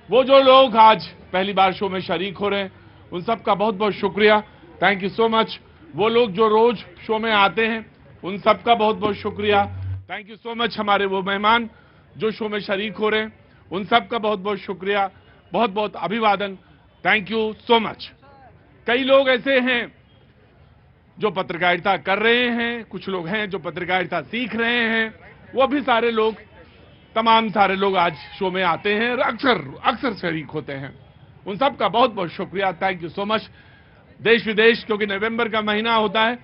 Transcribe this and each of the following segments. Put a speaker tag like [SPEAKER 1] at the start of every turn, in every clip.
[SPEAKER 1] वो जो लोग आज पहली बार शो में शरीक हो रहे हैं उन सबका बहुत बहुत शुक्रिया, थैंक यू सो मच। वो लोग जो रोज शो में आते हैं उन सबका बहुत बहुत शुक्रिया, थैंक यू सो मच। हमारे वो मेहमान जो शो में शरीक हो रहे हैं उन सबका बहुत बहुत शुक्रिया, बहुत बहुत अभिवादन, थैंक यू सो मच। कई लोग ऐसे हैं जो पत्रकारिता कर रहे हैं, कुछ लोग हैं जो पत्रकारिता सीख रहे हैं, वो भी सारे लोग, तमाम सारे लोग आज शो में आते हैं और अक्सर शरीक होते हैं। उन सब का बहुत बहुत शुक्रिया, थैंक यू सो मच। देश विदेश, क्योंकि नवंबर का महीना होता है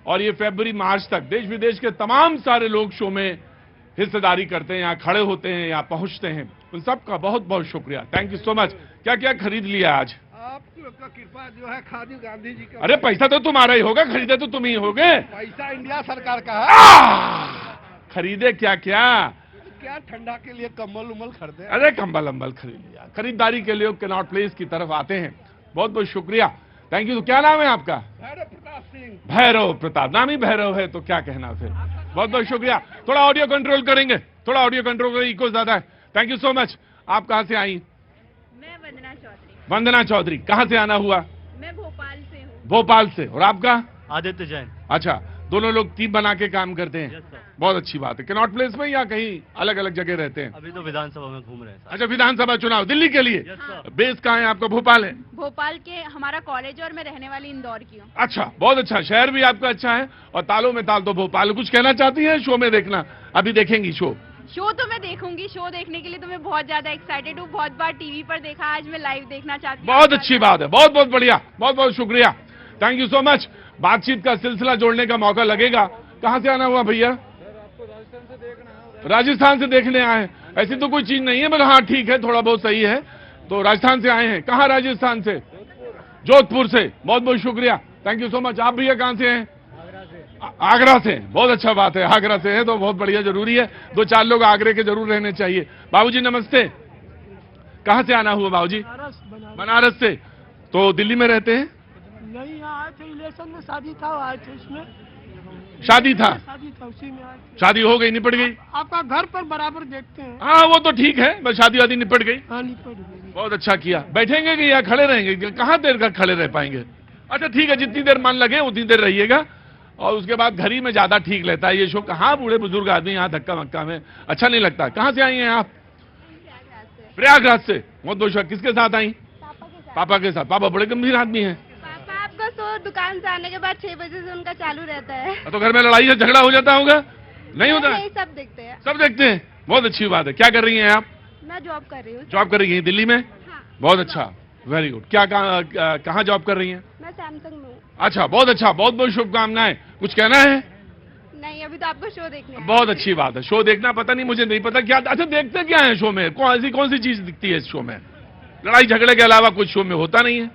[SPEAKER 1] और ये फरवरी मार्च तक देश विदेश के तमाम सारे लोग शो में हिस्सेदारी करते हैं, यहाँ खड़े होते हैं, यहाँ पहुंचते हैं। उन सब का बहुत बहुत शुक्रिया, थैंक यू सो मच। क्या क्या खरीद लिया आज?
[SPEAKER 2] आपका कृपा जो है खादी गांधी जी का।
[SPEAKER 1] अरे पैसा तो तुम्हारा ही होगा, खरीदे तो तुम ही होगे।
[SPEAKER 2] पैसा इंडिया सरकार का है।
[SPEAKER 1] खरीदे क्या क्या?
[SPEAKER 2] क्या ठंडा के लिए कंबल उम्बल खरीदे?
[SPEAKER 1] अरे कंबल अम्बल खरीद लिया। खरीदारी के लिए कैनॉट प्लेस की तरफ आते हैं, बहुत बहुत शुक्रिया, थैंक यू। तो क्या नाम है आपका?
[SPEAKER 2] भैरव प्रताप सिंह।
[SPEAKER 1] भैरव प्रताप, नाम ही भैरव है तो क्या कहना फिर। बहुत बहुत शुक्रिया। थोड़ा ऑडियो कंट्रोल करेंगे, थोड़ा ऑडियो कंट्रोल करेंगे, इको ज्यादा है। Thank you so much. आप कहाँ से आई?
[SPEAKER 3] मैं वंदना चौधरी।
[SPEAKER 1] वंदना चौधरी, कहाँ से आना हुआ?
[SPEAKER 3] मैं भोपाल से हूँ।
[SPEAKER 1] भोपाल से। और आपका?
[SPEAKER 4] आदित्य जैन।
[SPEAKER 1] अच्छा, दोनों लोग टीम बना के काम करते हैं, बहुत अच्छी बात है। कैनॉट प्लेस में या कहीं अलग अलग जगह रहते हैं?
[SPEAKER 4] अभी तो विधानसभा में घूम रहे हैं।
[SPEAKER 1] अच्छा, विधानसभा चुनाव दिल्ली के लिए। बेस कहाँ है आपका? भोपाल है।
[SPEAKER 3] भोपाल के हमारा कॉलेज और मैं रहने वाली इंदौर की हूँ।
[SPEAKER 1] अच्छा, बहुत अच्छा, शहर भी आपका अच्छा है और तालों में ताल तो भोपाल। कुछ कहना चाहती है शो में देखना? अभी देखेंगी शो?
[SPEAKER 3] शो तो मैं देखूंगी, शो देखने के लिए तो मैं बहुत ज्यादा एक्साइटेड हूँ। बहुत बार टीवी पर देखा, आज मैं लाइव देखना चाहती हूँ।
[SPEAKER 1] बहुत अच्छी बात है, बहुत बहुत बढ़िया, बहुत बहुत शुक्रिया, थैंक यू सो मच। बातचीत का सिलसिला जोड़ने का मौका लगेगा। कहाँ से आना हुआ भैया? राजस्थान से देखने आए हैं। ऐसी तो कोई चीज नहीं है, मगर हाँ ठीक है, थोड़ा बहुत सही है। तो राजस्थान से आए हैं। कहाँ राजस्थान से? जोधपुर से, बहुत बहुत शुक्रिया, थैंक यू सो मच। आप भैया कहाँ से हैं? आगरा से, बहुत अच्छा बात है, आगरा से है तो बहुत बढ़िया, जरूरी है, दो चार लोग आगरे के जरूर रहने चाहिए। बाबूजी नमस्ते, कहाँ से आना हुआ बाबूजी? बनारस से। तो दिल्ली में रहते हैं?
[SPEAKER 2] नहीं, आए थे इलेक्शन में, शादी था, आए थे इसमें।
[SPEAKER 1] शादी था?
[SPEAKER 2] शादी था, उसी में आए थे।
[SPEAKER 1] शादी हो गई, निपट गई?
[SPEAKER 2] आपका घर पर बराबर देखते हैं।
[SPEAKER 1] हाँ वो तो ठीक है, बस शादी वादी निपट गई,
[SPEAKER 2] हाँ, निपट गई।
[SPEAKER 1] बहुत अच्छा किया। बैठेंगे कि या खड़े रहेंगे? कहाँ देर तक खड़े रह पाएंगे? अच्छा ठीक है, जितनी देर मन लगे उतनी देर रहिएगा और उसके बाद घर ही में ज्यादा ठीक रहता है ये शो। कहाँ बूढ़े बुजुर्ग आदमी यहाँ धक्का मक्का में अच्छा नहीं लगता। कहाँ से आई हैं आप? प्रयागराज से, बहुत बहुत शुक्रिया। किसके साथ आई? पापा के साथ। पापा बड़े गंभीर आदमी हैं।
[SPEAKER 3] पापा आपका शो दुकान से आने के बाद 6 बजे से उनका चालू रहता है।
[SPEAKER 1] तो घर में लड़ाई या झगड़ा हो जाता होगा? नहीं होता?
[SPEAKER 3] नहीं, सब देखते हैं।
[SPEAKER 1] सब देखते हैं, बहुत अच्छी बात है। क्या कर रही हैं आप?
[SPEAKER 3] मैं जॉब कर रही हूँ।
[SPEAKER 1] जॉब कर रही हैं दिल्ली में?
[SPEAKER 3] हाँ।
[SPEAKER 1] बहुत अच्छा, वेरी गुड। क्या कहाँ जॉब कर रही हैं?
[SPEAKER 3] मैं सैमसंग में हूँ।
[SPEAKER 1] अच्छा, बहुत अच्छा, बहुत बहुत शुभकामनाएं। कुछ कहना है?
[SPEAKER 3] नहीं, अभी तो आपको शो देखने आए।
[SPEAKER 1] बहुत अच्छी बात है। शो देखना, पता नहीं, मुझे नहीं पता क्या। अच्छा, देखते क्या है शो में? कौन सी चीज दिखती है इस शो में? लड़ाई झगड़े के अलावा कुछ शो में होता नहीं है?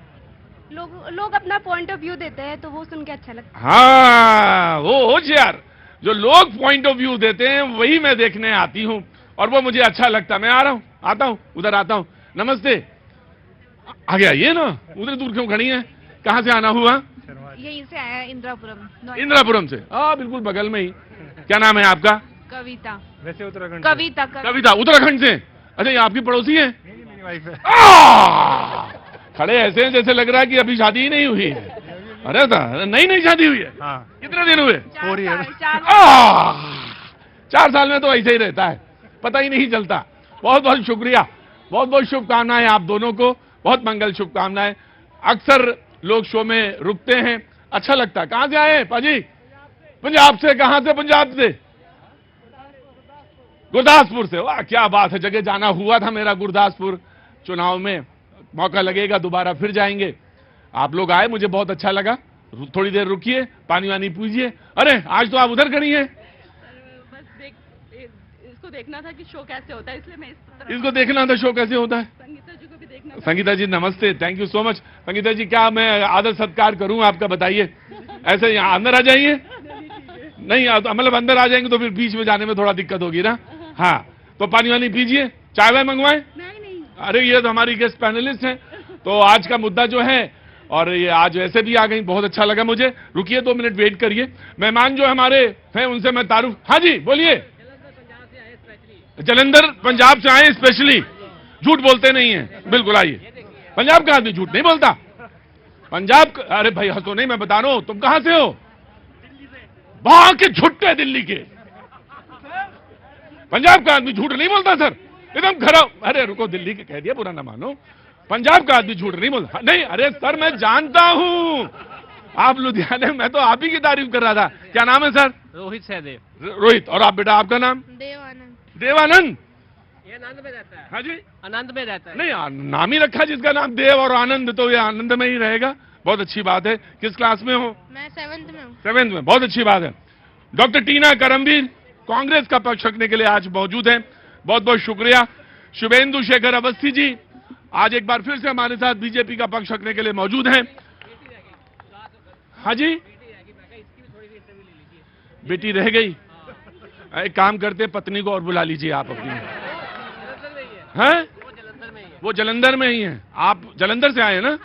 [SPEAKER 3] लोग अपना पॉइंट ऑफ व्यू देते हैं तो वो सुन के अच्छा लगता है।
[SPEAKER 1] हाँ वो यार, जो लोग पॉइंट ऑफ व्यू देते हैं वही मैं देखने आती हूँ और वो मुझे अच्छा लगता है। मैं आ रहा हूँ, आता हूँ, उधर आता हूँ। नमस्ते, आगे आइए ना, उधर दूर क्यों खड़ी है? कहाँ से आना हुआ?
[SPEAKER 3] यहीं से आया, इंदिरापुरम।
[SPEAKER 1] इंदिरापुरम से? हाँ बिल्कुल बगल में ही। क्या नाम है आपका?
[SPEAKER 3] कविता।
[SPEAKER 4] वैसे उत्तराखंड।
[SPEAKER 3] कविता।
[SPEAKER 1] कविता, उत्तराखंड से। अच्छा, ये आपकी पड़ोसी है?
[SPEAKER 4] मेरी वाइफ है।
[SPEAKER 1] खड़े ऐसे हैं जैसे लग रहा है कि अभी शादी ही नहीं हुई है। अरे नई शादी हुई है?
[SPEAKER 4] हाँ।
[SPEAKER 1] कितने दिन हुए?
[SPEAKER 4] 4 ईयर।
[SPEAKER 1] 4 साल में तो ऐसे ही रहता है, पता ही नहीं चलता। बहुत बहुत शुक्रिया, बहुत बहुत शुभकामनाएं आप दोनों को, बहुत मंगल शुभकामनाएं। अक्सर लोग शो में रुकते हैं, अच्छा लगता है। कहां से आए हैं पाजी? पंजाब से। कहां से? पंजाब से गुरदासपुर से। वाह क्या बात है, जगह जाना हुआ था मेरा गुरदासपुर चुनाव में, मौका लगेगा दोबारा फिर जाएंगे। आप लोग आए, मुझे बहुत अच्छा लगा। थोड़ी देर रुकिए, पानी वानी पीजिए। अरे आज तो आप उधर खड़ी हैं।
[SPEAKER 3] बस इसको देखना था कि शो कैसे होता है, इसलिए मैं
[SPEAKER 1] इसको देखना था शो कैसे होता है।
[SPEAKER 3] संगीता जी को भी देखना।
[SPEAKER 1] संगीता जी नमस्ते, thank you so much. Sangeeta ji क्या मैं आदर सत्कार करूं आपका, बताइए? ऐसे यहाँ अंदर आ जाइए। नहीं मतलब अंदर आ जाएंगे तो फिर बीच में जाने में थोड़ा दिक्कत होगी ना। हाँ तो पानी वानी पीजिए, चाय वाय मंगवाएं?
[SPEAKER 3] नहीं।
[SPEAKER 1] अरे ये तो हमारी गेस्ट पैनलिस्ट हैं। तो आज का मुद्दा जो है, और ये आज वैसे भी आ गई, बहुत अच्छा लगा मुझे। रुकिए 2 मिनट वेट करिए। मेहमान जो हमारे हैं उनसे मैं तारुफ। हाँ जी बोलिए। जलंधर पंजाब से आए स्पेशली? झूठ बोलते नहीं है, बिल्कुल। आइए, पंजाब का आदमी झूठ नहीं बोलता। अरे भाई हंसो नहीं, मैं बता रहा हूं, तुम कहां से हो? वहां के झुट्टे दिल्ली के। पंजाब का आदमी झूठ नहीं बोलता सर, एकदम खराब। अरे रुको, दिल्ली के कह दिया, बुरा ना मानो। पंजाब का आदमी झूठ नहीं बोलता। नहीं, अरे सर मैं जानता हूं आप लुधियाने, मैं तो आप ही की तारीफ कर रहा था। क्या नाम है सर?
[SPEAKER 4] रोहित सहदेव।
[SPEAKER 1] रोहित। और आप बेटा, आपका नाम?
[SPEAKER 3] देवानंद।
[SPEAKER 1] देवानंद।
[SPEAKER 2] ये आनंद में रहता है।
[SPEAKER 1] हाँ जी,
[SPEAKER 2] आनंद में रहता है।
[SPEAKER 1] नहीं, नाम ही रखा जिसका नाम देव और आनंद, तो ये आनंद में ही रहेगा। बहुत अच्छी बात है। किस क्लास में हो?
[SPEAKER 3] मैं 7th में हूँ।
[SPEAKER 1] 7th में, बहुत अच्छी बात है। डॉक्टर टीना करमवीर कांग्रेस का पक्ष रखने के लिए आज मौजूद हैं, बहुत बहुत शुक्रिया। शुभेंदु शेखर अवस्थी जी आज एक बार फिर से हमारे साथ बीजेपी का पक्ष रखने के लिए मौजूद हैं। हाँ जी, बेटी रह गई। एक काम करते, पत्नी को और बुला लीजिए आप अपनी। हैं? वो जलंधर में ही है। आप जलंधर से आए हैं ना?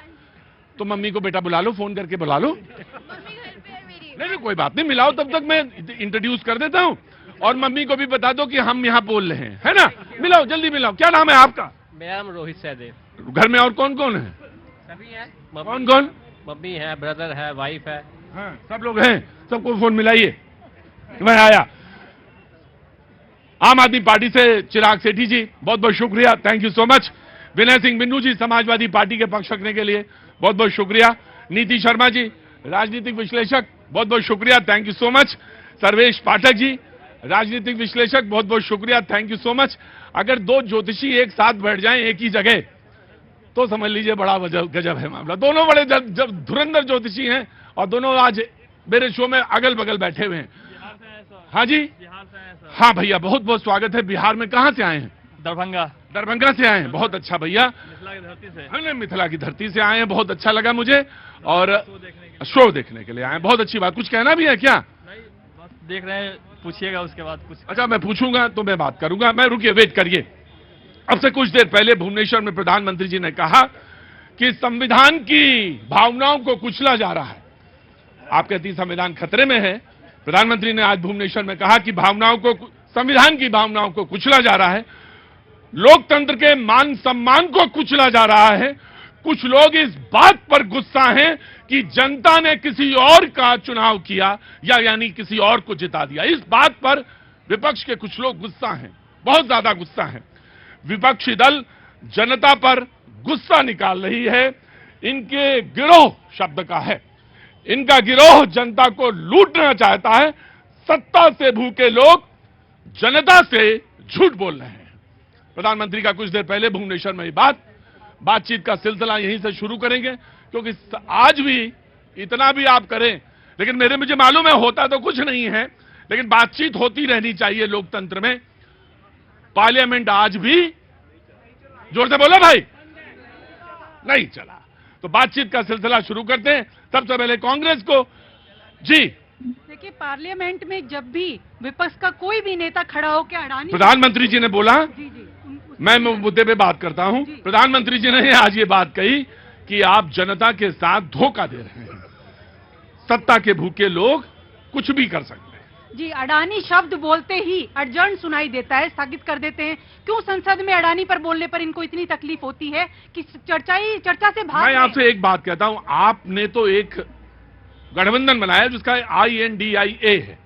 [SPEAKER 1] तो मम्मी को बेटा बुला लो, फोन करके बुला लो।
[SPEAKER 3] मम्मी घर पे है मेरी।
[SPEAKER 1] नहीं, कोई बात नहीं, मिलाओ, तब तक मैं इंट्रोड्यूस कर देता हूँ। और मम्मी को भी बता दो कि हम यहाँ बोल रहे हैं, है ना? मिलाओ, जल्दी मिलाओ। क्या नाम है आपका?
[SPEAKER 2] मेरा नाम रोहित सहदेव।
[SPEAKER 1] घर में और कौन कौन है?
[SPEAKER 2] सभी है।
[SPEAKER 1] कौन कौन?
[SPEAKER 2] मम्मी है, ब्रदर है, वाइफ है।
[SPEAKER 1] हाँ, सब लोग हैं। सबको फोन मिलाइए। मैं आया। आम आदमी पार्टी से चिराग सेठी जी, बहुत बहुत शुक्रिया, thank you so much. Vinay Singh Binnu ji Samajwadi Party के पक्ष रखने के लिए बहुत बहुत शुक्रिया। नीति शर्मा जी राजनीतिक विश्लेषक, बहुत बहुत शुक्रिया, thank you so much. Sarvesh Pathak ji राजनीतिक विश्लेषक, बहुत बहुत शुक्रिया, थैंक यू सो मच। अगर दो ज्योतिषी एक साथ बैठ जाएं एक ही जगह तो समझ लीजिए बड़ा गजब है मामला। दोनों बड़े जब धुरंधर ज्योतिषी हैं और दोनों आज मेरे शो में अगल बगल बैठे हुए हैं। हाँ जी, हाँ भैया, बहुत बहुत स्वागत है। बिहार में कहां से आए हैं?
[SPEAKER 4] दरभंगा।
[SPEAKER 1] दरभंगा से आए हैं, बहुत अच्छा भैया।
[SPEAKER 4] मिथिला की धरती से।
[SPEAKER 1] हमने मिथिला की धरती से आए हैं, बहुत अच्छा लगा मुझे। और शो देखने के लिए आए हैं, बहुत अच्छी बात। कुछ कहना भी है क्या?
[SPEAKER 4] नहीं, बस देख रहे हैं, पूछिएगा उसके बाद कुछ।
[SPEAKER 1] अच्छा, मैं पूछूंगा तो मैं बात करूंगा। मैं रुकिए, वेट करिए। अब से कुछ देर पहले भुवनेश्वर में प्रधानमंत्री जी ने कहा कि संविधान की भावनाओं को कुचला जा रहा है। आप कहती संविधान खतरे में है। प्रधानमंत्री ने आज भुवनेश्वर में कहा कि संविधान की भावनाओं को कुचला जा रहा है, लोकतंत्र के मान सम्मान को कुचला जा रहा है। कुछ लोग इस बात पर गुस्सा हैं कि जनता ने किसी और का चुनाव किया या यानी किसी और को जिता दिया। इस बात पर विपक्ष के कुछ लोग गुस्सा हैं, बहुत ज्यादा गुस्सा हैं। विपक्षी दल जनता पर गुस्सा निकाल रही है। इनके गिरोह शब्द का है, इनका गिरोह जनता को लूटना चाहता है। सत्ता से भूखे लोग जनता से झूठ बोल रहे हैं। प्रधानमंत्री का कुछ देर पहले भुवनेश्वर में बातचीत का सिलसिला यहीं से शुरू करेंगे, क्योंकि आज भी इतना भी आप करें, लेकिन मुझे मालूम है होता तो कुछ नहीं है, लेकिन बातचीत होती रहनी चाहिए लोकतंत्र में। पार्लियामेंट आज भी, जोर से बोलो भाई, नहीं चला, तो बातचीत का सिलसिला शुरू करते हैं। सबसे पहले कांग्रेस को जी।
[SPEAKER 5] देखिए, पार्लियामेंट में जब भी विपक्ष का कोई भी नेता खड़ा होकर अडानी,
[SPEAKER 1] प्रधानमंत्री जी ने बोला,
[SPEAKER 5] जी जी,
[SPEAKER 1] मैं मुद्दे पे बात करता हूं। प्रधानमंत्री जी ने आज ये बात कही कि आप जनता के साथ धोखा दे रहे हैं। सत्ता के भूखे लोग कुछ भी कर सकते हैं।
[SPEAKER 5] जी, अडानी शब्द बोलते ही अर्जेंट सुनाई देता है, स्थगित कर देते हैं। क्यों संसद में अडानी पर बोलने पर इनको इतनी तकलीफ होती है कि चर्चा से भाग?
[SPEAKER 1] मैं आपसे एक बात कहता हूं, आपने तो एक गठबंधन बनाया जिसका INDIA है,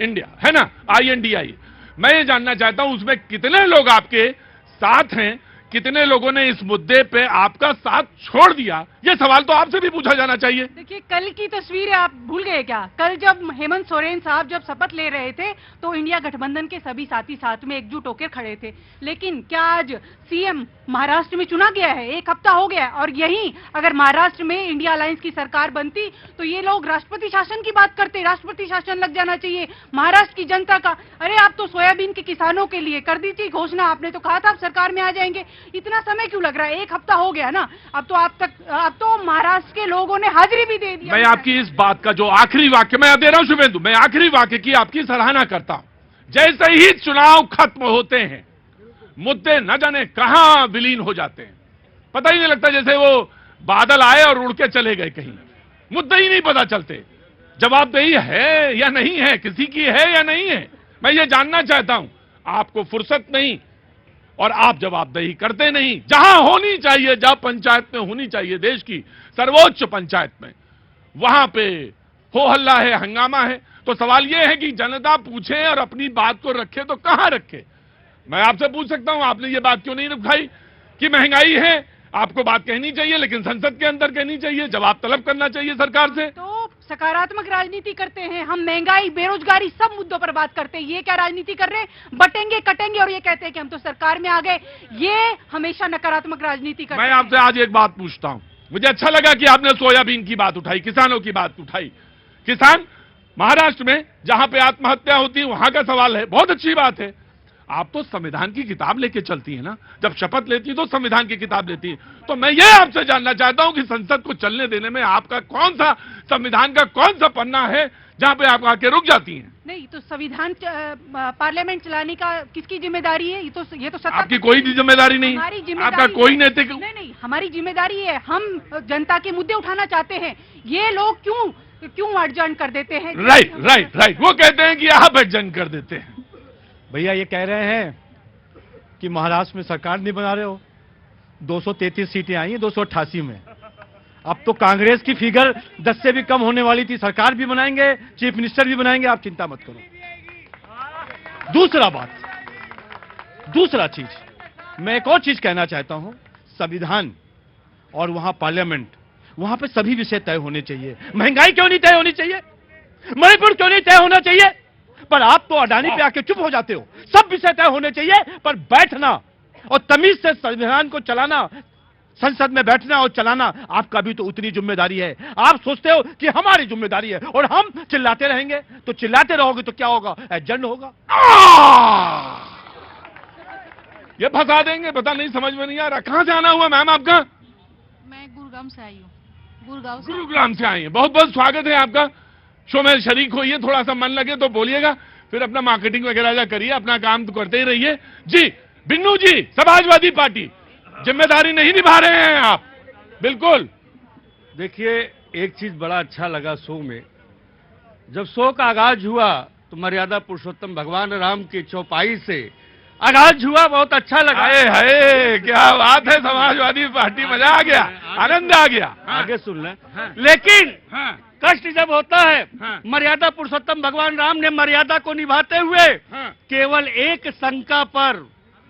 [SPEAKER 1] इंडिया है ना, INDIA। मैं ये जानना चाहता हूं उसमें कितने लोग आपके साथ हैं, कितने लोगों ने इस मुद्दे पे आपका साथ छोड़ दिया? ये सवाल तो आपसे भी पूछा जाना चाहिए।
[SPEAKER 5] देखिए, कल की तस्वीरें आप भूल गए क्या? कल जब हेमंत सोरेन साहब जब शपथ ले रहे थे तो इंडिया गठबंधन के सभी साथी साथ में एकजुट होकर खड़े थे। लेकिन क्या आज सीएम महाराष्ट्र में चुना गया है? 1 हफ्ता हो गया, और यही अगर महाराष्ट्र में इंडिया अलायंस की सरकार बनती तो ये लोग राष्ट्रपति शासन की बात करते। राष्ट्रपति शासन लग जाना चाहिए महाराष्ट्र की जनता का। अरे, आप तो सोयाबीन के किसानों के लिए कर दी थी घोषणा, आपने तो कहा था आप सरकार में आ जाएंगे। इतना समय क्यों लग रहा है? 1 हफ्ता हो गया ना, अब तो महाराष्ट्र के लोगों ने हाजिरी भी दे दी।
[SPEAKER 1] मैं आपकी इस बात का जो आखिरी वाक्य मैं दे रहा हूं शुभेंदु, मैं आखिरी वाक्य की आपकी सराहना करता हूं। जैसे ही चुनाव खत्म होते हैं, मुद्दे न जाने कहां विलीन हो जाते हैं, पता ही नहीं लगता, जैसे वो बादल आए और उड़ के चले गए कहीं। मुद्दे ही नहीं पता चलते, जवाबदेही है या नहीं है, किसी की है या नहीं है। मैं ये जानना चाहता हूं, आपको फुर्सत नहीं और आप जवाबदेही करते नहीं। जहां होनी चाहिए, जहां पंचायत में होनी चाहिए, देश की सर्वोच्च पंचायत में, वहां पे हो हल्ला है, हंगामा है। तो सवाल यह है कि जनता पूछे और अपनी बात को रखे तो कहां रखे। मैं आपसे पूछ सकता हूं, आपने ये बात क्यों नहीं उठाई कि महंगाई है, आपको बात कहनी चाहिए, लेकिन संसद के अंदर कहनी चाहिए, जवाब तलब करना चाहिए सरकार से।
[SPEAKER 5] तो सकारात्मक राजनीति करते हैं हम, महंगाई, बेरोजगारी, सब मुद्दों पर बात करते हैं। ये क्या राजनीति कर रहे हैं, बटेंगे कटेंगे और ये कहते हैं कि हम तो सरकार में आ गए। ये हमेशा नकारात्मक राजनीति करते हैं।
[SPEAKER 1] मैं आपसे आज एक बात पूछता हूं, मुझे अच्छा लगा कि आपने सोयाबीन की बात उठाई, किसानों की बात उठाई। किसान महाराष्ट्र में जहां पे आत्महत्या होती है वहां का सवाल है, बहुत अच्छी बात है। आप तो संविधान की किताब लेके चलती है ना, जब शपथ लेती है तो संविधान की किताब लेती है। तो मैं ये आपसे जानना चाहता हूं कि संसद को चलने देने में आपका कौन सा, संविधान का कौन सा पन्ना है जहां पे आप आके रुक जाती हैं?
[SPEAKER 5] नहीं तो संविधान पार्लियामेंट चलाने का किसकी जिम्मेदारी है? ये तो सत्ता,
[SPEAKER 1] आपकी कोई जिम्मेदारी नहीं,
[SPEAKER 5] हमारी जिम्मेदारी,
[SPEAKER 1] आपका कोई नैतिक
[SPEAKER 5] नहीं, हमारी जिम्मेदारी है। हम जनता के मुद्दे उठाना चाहते हैं। ये लोग क्यों अड़जन कर देते हैं?
[SPEAKER 1] राइट, वो कहते हैं कि आप अड़जन कर देते हैं।
[SPEAKER 6] भैया ये कह रहे हैं कि महाराष्ट्र में सरकार नहीं बना रहे हो, 233 सीटें आई हैं 288 में। अब तो कांग्रेस की फिगर 10 से भी कम होने वाली थी, सरकार भी बनाएंगे, चीफ मिनिस्टर भी बनाएंगे, आप चिंता मत करो। दूसरा चीज, मैं एक और चीज कहना चाहता हूं, संविधान और वहां पार्लियामेंट, वहां पे सभी विषय तय होने चाहिए। महंगाई क्यों नहीं तय होनी चाहिए, मणिपुर क्यों नहीं तय होना चाहिए, पर आप तो अडानी पे आके चुप हो जाते हो। सब विषय तय होने चाहिए, पर बैठना और तमीज से संविधान को चलाना, संसद में बैठना और चलाना आपका भी तो उतनी जिम्मेदारी है। आप सोचते हो कि हमारी जिम्मेदारी है और हम चिल्लाते रहेंगे, तो चिल्लाते रहोगे तो क्या होगा, एजेंड होगा।
[SPEAKER 1] ये फंसा देंगे, पता नहीं, समझ में नहीं आ रहा। कहां से आना हुआ मैम आपका?
[SPEAKER 7] मैं गुरुग्राम से आई हूँ।
[SPEAKER 1] गुरुग्राम से आई है, बहुत बहुत स्वागत है आपका। शो में शरीक होइए, थोड़ा सा मन लगे तो बोलिएगा, फिर अपना मार्केटिंग वगैरह करिए, अपना काम तो करते ही रहिए। जी बिन्नू जी, समाजवादी पार्टी, जिम्मेदारी नहीं निभा रहे हैं आप, बिल्कुल।
[SPEAKER 8] देखिए, एक चीज बड़ा अच्छा लगा शो में, जब शो का आगाज हुआ तो मर्यादा पुरुषोत्तम भगवान राम की चौपाई से आगाज हुआ, बहुत अच्छा लगा।
[SPEAKER 1] हाय क्या बात है, समाजवादी पार्टी, मजा आ गया, आनंद आ गया।
[SPEAKER 8] आगे सुन लें। लेकिन कष्ट जब होता है, मर्यादा पुरुषोत्तम भगवान राम ने मर्यादा को निभाते हुए केवल एक शंका पर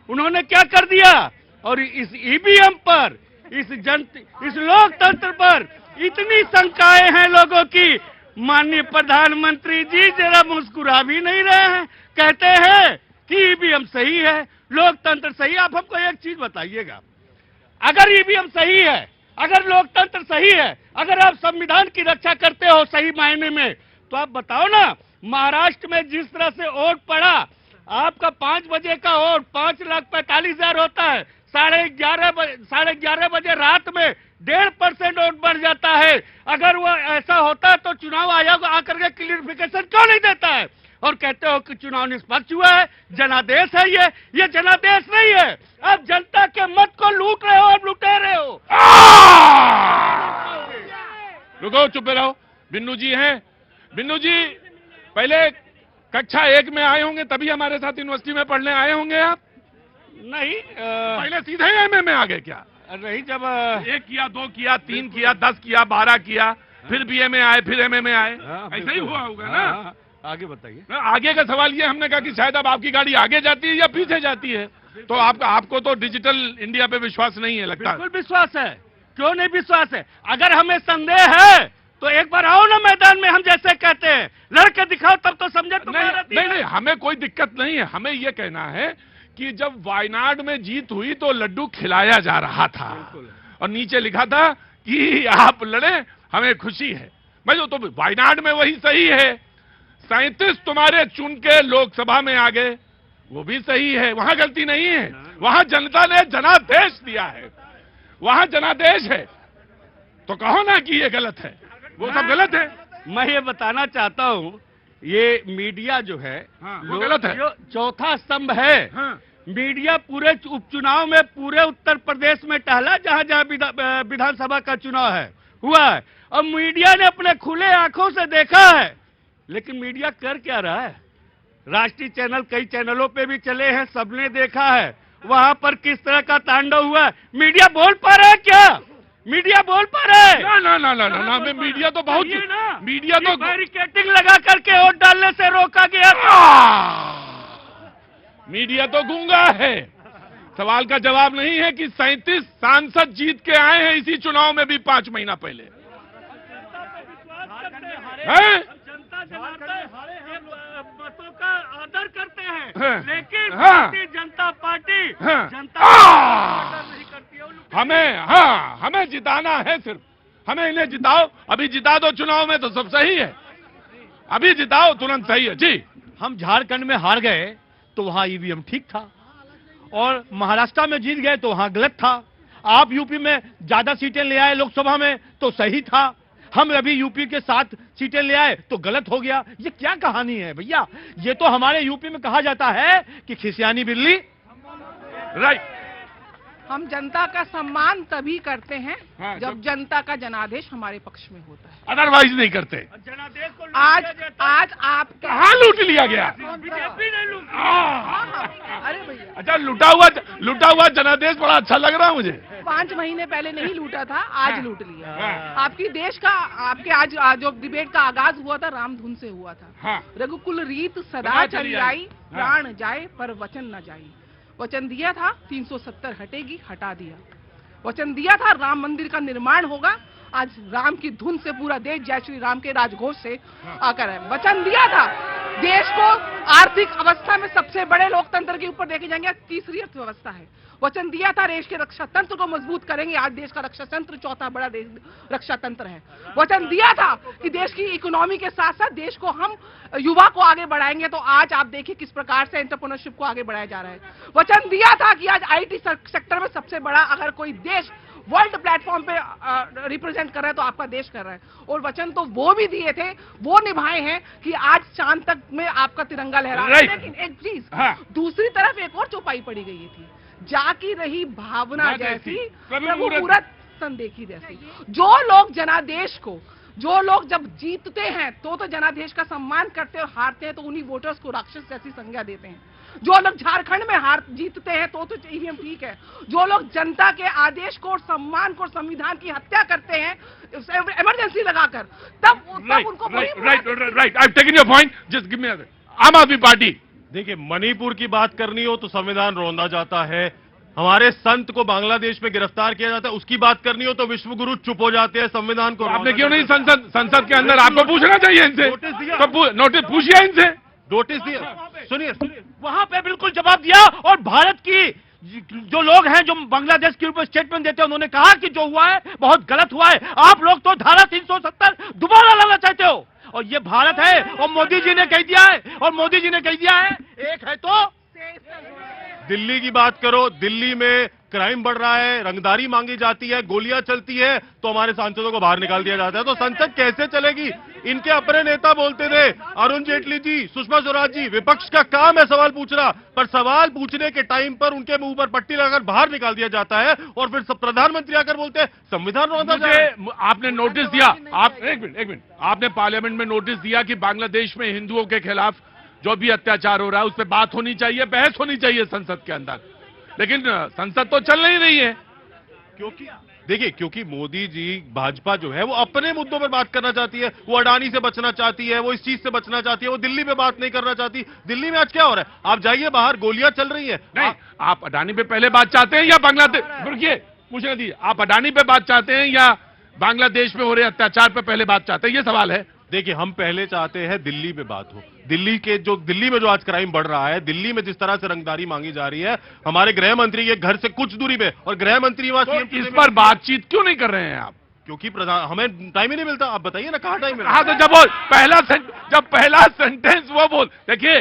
[SPEAKER 8] उन्होंने क्या कर दिया, और इस ईवीएम पर, इस लोकतंत्र पर इतनी शंकाएं हैं लोगों की, माननीय प्रधानमंत्री जी जरा मुस्कुरा भी नहीं रहे हैं। कहते हैं कि ईवीएम सही है, लोकतंत्र सही। आप हमको एक चीज बताइएगा, अगर ईवीएम सही है, अगर लोकतंत्र सही है, अगर आप संविधान की रक्षा करते हो सही मायने में, तो आप बताओ ना, महाराष्ट्र में जिस तरह से वोट पड़ा, आपका 5 बजे का वोट 5,45,000 होता है, 11:30 बजे रात में 1.5% वोट बढ़ जाता है। अगर वो ऐसा होता है तो चुनाव आयोग आकर के क्लियरिफिकेशन क्यों नहीं देता है, और कहते हो कि चुनाव निष्पक्ष हुआ है, जनादेश है। ये जनादेश नहीं है, आप जनता के मत को लूट रहे हो और लुटे रहे हो।
[SPEAKER 1] रुको, चुप रहो। बिन्नू जी हैं, बिन्नू जी पहले कक्षा 1 में आए होंगे, तभी हमारे साथ यूनिवर्सिटी में पढ़ने आए होंगे आप?
[SPEAKER 8] नहीं,
[SPEAKER 1] पहले सीधे एमए में आ गए क्या?
[SPEAKER 8] नहीं, जब
[SPEAKER 1] 1 किया, 2 किया, 3 किया, 10 किया, 12 किया, फिर बीए में आए, फिर एमए में आए, ऐसा ही हुआ होगा ना?
[SPEAKER 8] आगे बताइए।
[SPEAKER 1] आगे का सवाल ये, हमने कहा कि शायद अब आपकी गाड़ी आगे जाती है या पीछे जाती है, तो आपको तो डिजिटल इंडिया पे विश्वास नहीं है लगता?
[SPEAKER 8] बिल्कुल विश्वास है, क्यों नहीं विश्वास है। अगर हमें संदेह है तो एक बार आओ ना मैदान में, हम जैसे कहते हैं, लड़के दिखाओ तब तो समझे।
[SPEAKER 1] नहीं, हमें कोई दिक्कत नहीं है। हमें ये कहना है कि जब वायनाड में जीत हुई तो लड्डू खिलाया जा रहा था और नीचे लिखा था कि आप लड़े, हमें खुशी है। मैं जो, तो वायनाड में वही सही है। 37 तुम्हारे चुन के लोकसभा में आ गए, वो भी सही है, वहां गलती नहीं है। वहां जनता ने जनादेश दिया है, वहां जनादेश है, तो कहो ना कि ये गलत है, वो सब गलत है।
[SPEAKER 8] मैं ये बताना चाहता हूं, ये मीडिया जो है,
[SPEAKER 1] वो गलत है,
[SPEAKER 8] जो चौथा स्तंभ है। मीडिया पूरे उपचुनाव में पूरे उत्तर प्रदेश में टहला, जहां जहां विधानसभा का चुनाव हुआ है, और मीडिया ने अपने खुले आंखों से देखा है। लेकिन मीडिया कर क्या रहा है, राष्ट्रीय चैनल कई चैनलों पे भी चले हैं, सबने देखा है, वहां पर किस तरह का तांडव हुआ है, मीडिया बोल पा रहा है क्या? मीडिया बोल पा रहा है?
[SPEAKER 1] ना हमें मीडिया तो बहुत,
[SPEAKER 8] ये ना,
[SPEAKER 1] मीडिया तो
[SPEAKER 8] बैरिकेडिंग लगा करके वोट डालने से रोका गया था।
[SPEAKER 1] मीडिया तो गूंगा है। सवाल का जवाब नहीं है कि 37 सांसद जीत के आए हैं इसी चुनाव में भी 5 महीना पहले। हैं?
[SPEAKER 8] जनता जनाता है, मतों का आदर करते हैं,
[SPEAKER 1] हाँ।
[SPEAKER 8] लेकिन
[SPEAKER 1] हाँ।
[SPEAKER 8] भारतीय जनता पार्टी
[SPEAKER 1] हाँ।
[SPEAKER 8] जनता का आदर नहीं करती है।
[SPEAKER 1] हमें जिताना है, सिर्फ हमें इन्हें जिताओ। अभी जिता दो चुनाव में तो सब सही है, अभी जिताओ तुरंत सही है जी।
[SPEAKER 6] हम झारखंड में हार गए तो वहां ईवीएम ठीक था, और महाराष्ट्र में जीत गए तो वहां गलत था। आप यूपी में ज्यादा सीटें ले आए लोकसभा में तो सही था, हम अभी यूपी के 7 सीटें ले आए तो गलत हो गया। ये क्या कहानी है भैया? ये तो हमारे यूपी में कहा जाता है कि खिसियानी बिल्ली।
[SPEAKER 1] राइट।
[SPEAKER 2] हम जनता का सम्मान तभी करते हैं
[SPEAKER 1] हाँ,
[SPEAKER 2] जब जनता का जनादेश हमारे पक्ष में होता है।
[SPEAKER 1] अदरवाइज नहीं करते।
[SPEAKER 8] जनादेश को
[SPEAKER 2] आज आप
[SPEAKER 1] कहाँ लूट लिया गया?
[SPEAKER 8] बीजेपी ने लूट।
[SPEAKER 2] अरे भैया,
[SPEAKER 1] अच्छा, लूटा हुआ जनादेश बड़ा अच्छा लग रहा है मुझे।
[SPEAKER 2] 5 महीने पहले नहीं लूटा था, आज लूट लिया।
[SPEAKER 1] हाँ।
[SPEAKER 2] आपकी देश का, आपके आज जो डिबेट का आगाज हुआ था रामधुन से हुआ था।
[SPEAKER 1] हाँ।
[SPEAKER 2] रघुकुल रीत सदा
[SPEAKER 1] सदा
[SPEAKER 2] चली
[SPEAKER 1] चली
[SPEAKER 2] आई,
[SPEAKER 1] आई।
[SPEAKER 2] प्राण जाए पर वचन न जाई। वचन दिया था 370 हटेगी, हटा दिया। वचन दिया था राम मंदिर का निर्माण होगा, आज राम की धुन से पूरा देश जय श्री राम के राजघोष से आकर है। वचन दिया था देश को आर्थिक अवस्था में सबसे बड़े लोकतंत्र के ऊपर देखे जाएंगे, तीसरी अर्थव्यवस्था है। वचन दिया था देश के रक्षा तंत्र को मजबूत करेंगे, आज देश का रक्षा तंत्र चौथा बड़ा रक्षा तंत्र है। वचन दिया था कि देश की इकोनॉमी के साथ साथ देश को हम युवा को आगे बढ़ाएंगे, तो आज आप देखिए किस प्रकार से एंटरप्रेन्योरशिप को आगे बढ़ाया जा रहा है। वचन दिया था कि आज आईटी सेक्टर में सबसे बड़ा अगर कोई देश वर्ल्ड प्लेटफॉर्म पे रिप्रेजेंट कर रहा है तो आपका देश कर रहा है। और वचन तो वो भी दिए थे, वो निभाए हैं कि आज चांद तक में आपका तिरंगा लहरा रहा है। लेकिन एक चीज, दूसरी तरफ एक और चौपाई पड़ी गई थी, जाकी रही भावना जैसी प्रभु मूरत संदेखी जैसी। जो लोग जनादेश को, जो लोग जब जीतते हैं तो जनादेश का सम्मान करते हैं, और हारते हैं तो उन्हीं वोटर्स को राक्षस जैसी संज्ञा देते हैं। जो लोग झारखंड में जीतते हैं तो ईवीएम ठीक है, जो लोग जनता के आदेश को और सम्मान को, संविधान की हत्या करते हैं इमरजेंसी लगाकर, तब उनको
[SPEAKER 1] right. I taken your point, just give me आम आदमी पार्टी।
[SPEAKER 9] देखिए, मणिपुर की बात करनी हो तो संविधान रौंदा जाता है, हमारे संत को बांग्लादेश में गिरफ्तार किया जाता है, उसकी बात करनी हो तो विश्व गुरु चुप हो जाते हैं, संविधान को
[SPEAKER 1] आपने क्यों नहीं संसद के अंदर, आपको पूछना चाहिए इनसे, नोटिस पूछिए इनसे,
[SPEAKER 9] नोटिस दिया। सुनिए,
[SPEAKER 6] वहां पे बिल्कुल जवाब दिया। और भारत की जो लोग हैं जो बांग्लादेश के ऊपर स्टेटमेंट देते हैं, उन्होंने कहा कि जो हुआ है बहुत गलत हुआ है। आप लोग तो धारा 370 दोबारा लाना चाहते हो, और ये भारत है, और मोदी जी ने कह दिया है, एक है तो
[SPEAKER 9] दिल्ली की बात करो, दिल्ली में क्राइम बढ़ रहा है, रंगदारी मांगी जाती है, गोलियां चलती है, तो हमारे सांसदों को बाहर निकाल दिया जाता है। तो संसद कैसे चलेगी? इनके अपने नेता बोलते थे, अरुण जेटली जी, सुषमा स्वराज जी, विपक्ष का काम है सवाल पूछना, पर सवाल पूछने के टाइम पर उनके मुंह पर पट्टी लगाकर बाहर निकाल दिया जाता है, और फिर प्रधानमंत्री आकर बोलते हैं संविधान रौंदा जा रहा है।
[SPEAKER 1] आपने नोटिस दिया, एक मिनट, आपने पार्लियामेंट में नोटिस दिया कि बांग्लादेश में हिंदुओं के खिलाफ जो भी अत्याचार हो रहा है उस पर बात होनी चाहिए, बहस होनी चाहिए संसद के अंदर, लेकिन संसद तो चल नहीं रही है।
[SPEAKER 9] क्योंकि मोदी जी, भाजपा जो है वो अपने मुद्दों पर बात करना चाहती है, वो अडानी से बचना चाहती है, वो इस चीज से बचना चाहती है, वो दिल्ली पे बात नहीं करना चाहती। दिल्ली में आज क्या हो रहा है? आप जाइए बाहर, गोलियां चल रही है।
[SPEAKER 1] नहीं, आप अडानी पे पहले बात चाहते हैं या बांग्लादेश, रुकिए पूछने दीजिए, आप अडानी पे बात चाहते हैं या बांग्लादेश में हो रहे अत्याचार पे पहले बात चाहते हैं, ये सवाल है।
[SPEAKER 9] देखिए, हम पहले चाहते हैं दिल्ली पे बात हो, दिल्ली में जो आज क्राइम बढ़ रहा है, दिल्ली में जिस तरह से रंगदारी मांगी जा रही है, हमारे गृह मंत्री के घर से कुछ दूरी पे, और गृह मंत्री वहां
[SPEAKER 1] तो इस पर बातचीत क्यों नहीं कर रहे हैं आप?
[SPEAKER 9] क्योंकि हमें टाइम ही नहीं मिलता। आप बताइए ना, कहाँ टाइम मिलता?
[SPEAKER 1] हाँ, तो जब पहला सेंटेंस वो बोल, देखिए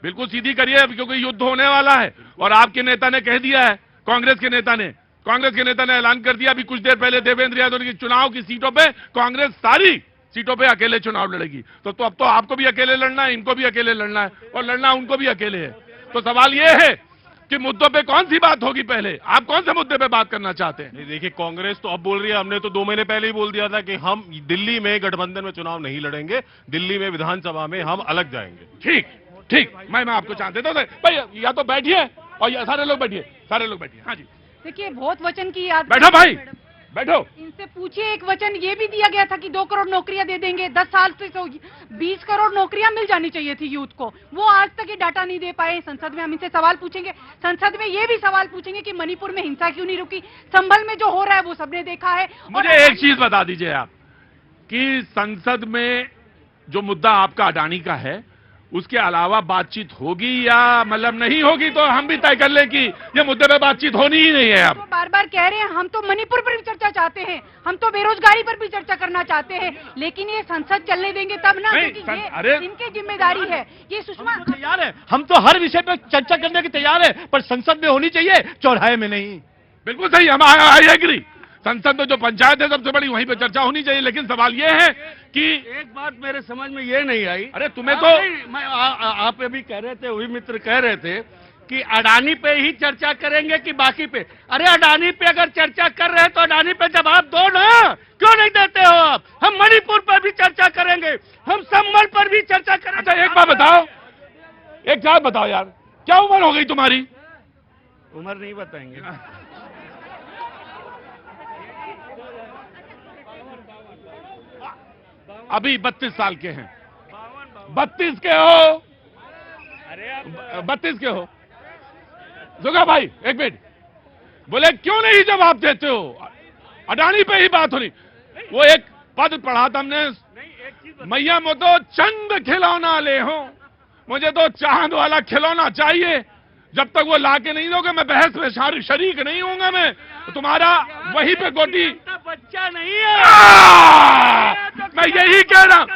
[SPEAKER 1] बिल्कुल सीधी करिए, क्योंकि युद्ध होने वाला है, और आपके नेता ने कह दिया है, कांग्रेस के नेता ने ऐलान कर दिया अभी कुछ देर पहले, देवेंद्र यादव की चुनाव की सीटों पे कांग्रेस सारी सीटों पे अकेले चुनाव लड़ेगी। तो अब तो आपको भी अकेले लड़ना है, इनको भी अकेले लड़ना है, और लड़ना उनको भी अकेले है। तो सवाल ये है कि मुद्दों पे कौन सी बात होगी पहले? आप कौन से मुद्दे पे बात करना चाहते हैं?
[SPEAKER 9] देखिए, कांग्रेस तो अब बोल रही है, हमने तो 2 महीने पहले ही बोल दिया था कि हम दिल्ली में गठबंधन में चुनाव नहीं लड़ेंगे, दिल्ली में विधानसभा में हम अलग जाएंगे।
[SPEAKER 1] ठीक, मैं आपको चाहते तो भाई, या तो बैठिए और ये सारे लोग बैठिए, सारे लोग बैठिए। हाँ जी,
[SPEAKER 5] देखिए बहुत वचन की याद।
[SPEAKER 1] बैठो भाई, बैठो।
[SPEAKER 5] इनसे पूछिए, एक वचन ये भी दिया गया था कि 2 करोड़ नौकरियां दे देंगे, 10 साल से तो 20 करोड़ नौकरियां मिल जानी चाहिए थी यूथ को, वो आज तक ये डाटा नहीं दे पाए। संसद में हम इनसे सवाल पूछेंगे, संसद में ये भी सवाल पूछेंगे कि मणिपुर में हिंसा क्यों नहीं रुकी, संभल में जो हो रहा है वो सबने देखा है।
[SPEAKER 1] मुझे एक चीज बता दीजिए आप कि संसद में जो मुद्दा आपका अडानी का है उसके अलावा बातचीत होगी या मतलब नहीं होगी, तो हम भी तय कर लें कि ये मुद्दे पे बातचीत होनी ही नहीं है। अब
[SPEAKER 5] बार बार कह रहे हैं हम तो मणिपुर पर भी चर्चा चाहते हैं, हम तो बेरोजगारी पर भी चर्चा करना चाहते हैं, लेकिन ये संसद चलने देंगे तब ना, क्योंकि ये इनकी जिम्मेदारी है। ये सुषमा
[SPEAKER 6] तैयार है, हम तो हर विषय पर चर्चा करने की तैयार है, पर संसद में होनी चाहिए, चौराहे में नहीं।
[SPEAKER 1] बिल्कुल सही, हम आई एग्री। संसद में जो पंचायत है सबसे बड़ी, वहीं पे चर्चा होनी चाहिए। लेकिन सवाल ये है कि
[SPEAKER 8] एक बात मेरे समझ में ये नहीं आई।
[SPEAKER 1] अरे तुम्हें तो
[SPEAKER 8] आप अभी कह रहे थे, वही मित्र कह रहे थे कि अडानी पे ही चर्चा करेंगे कि बाकी पे। अरे अडानी पे अगर चर्चा कर रहे हैं तो अडानी पे जवाब दो ना, क्यों नहीं देते हो आप? हम मणिपुर पर भी चर्चा करेंगे, हम संभल पर भी चर्चा करेंगे।
[SPEAKER 1] अच्छा एक बात बताओ, एक बात बताओ यार, क्या उम्र हो गई तुम्हारी?
[SPEAKER 8] उम्र नहीं बताएंगे।
[SPEAKER 1] अभी 32 साल के हैं। 32 के हो?
[SPEAKER 8] अरे
[SPEAKER 1] 32 के हो? जुगा भाई एक मिनट, बोले क्यों नहीं जवाब देते हो? अडानी पे ही बात होनी। वो एक पद पढ़ा था हमने, मैया मो तो चंद खिलौना ले हो, मुझे तो चांद वाला खिलौना चाहिए। जब तक वो लाके नहीं दोगे मैं बहस में शरीक नहीं होऊंगा। मैं तुम्हारा वहीं पे गोटी
[SPEAKER 8] बच्चा नहीं है।
[SPEAKER 1] मैं यही कह रहा हूं,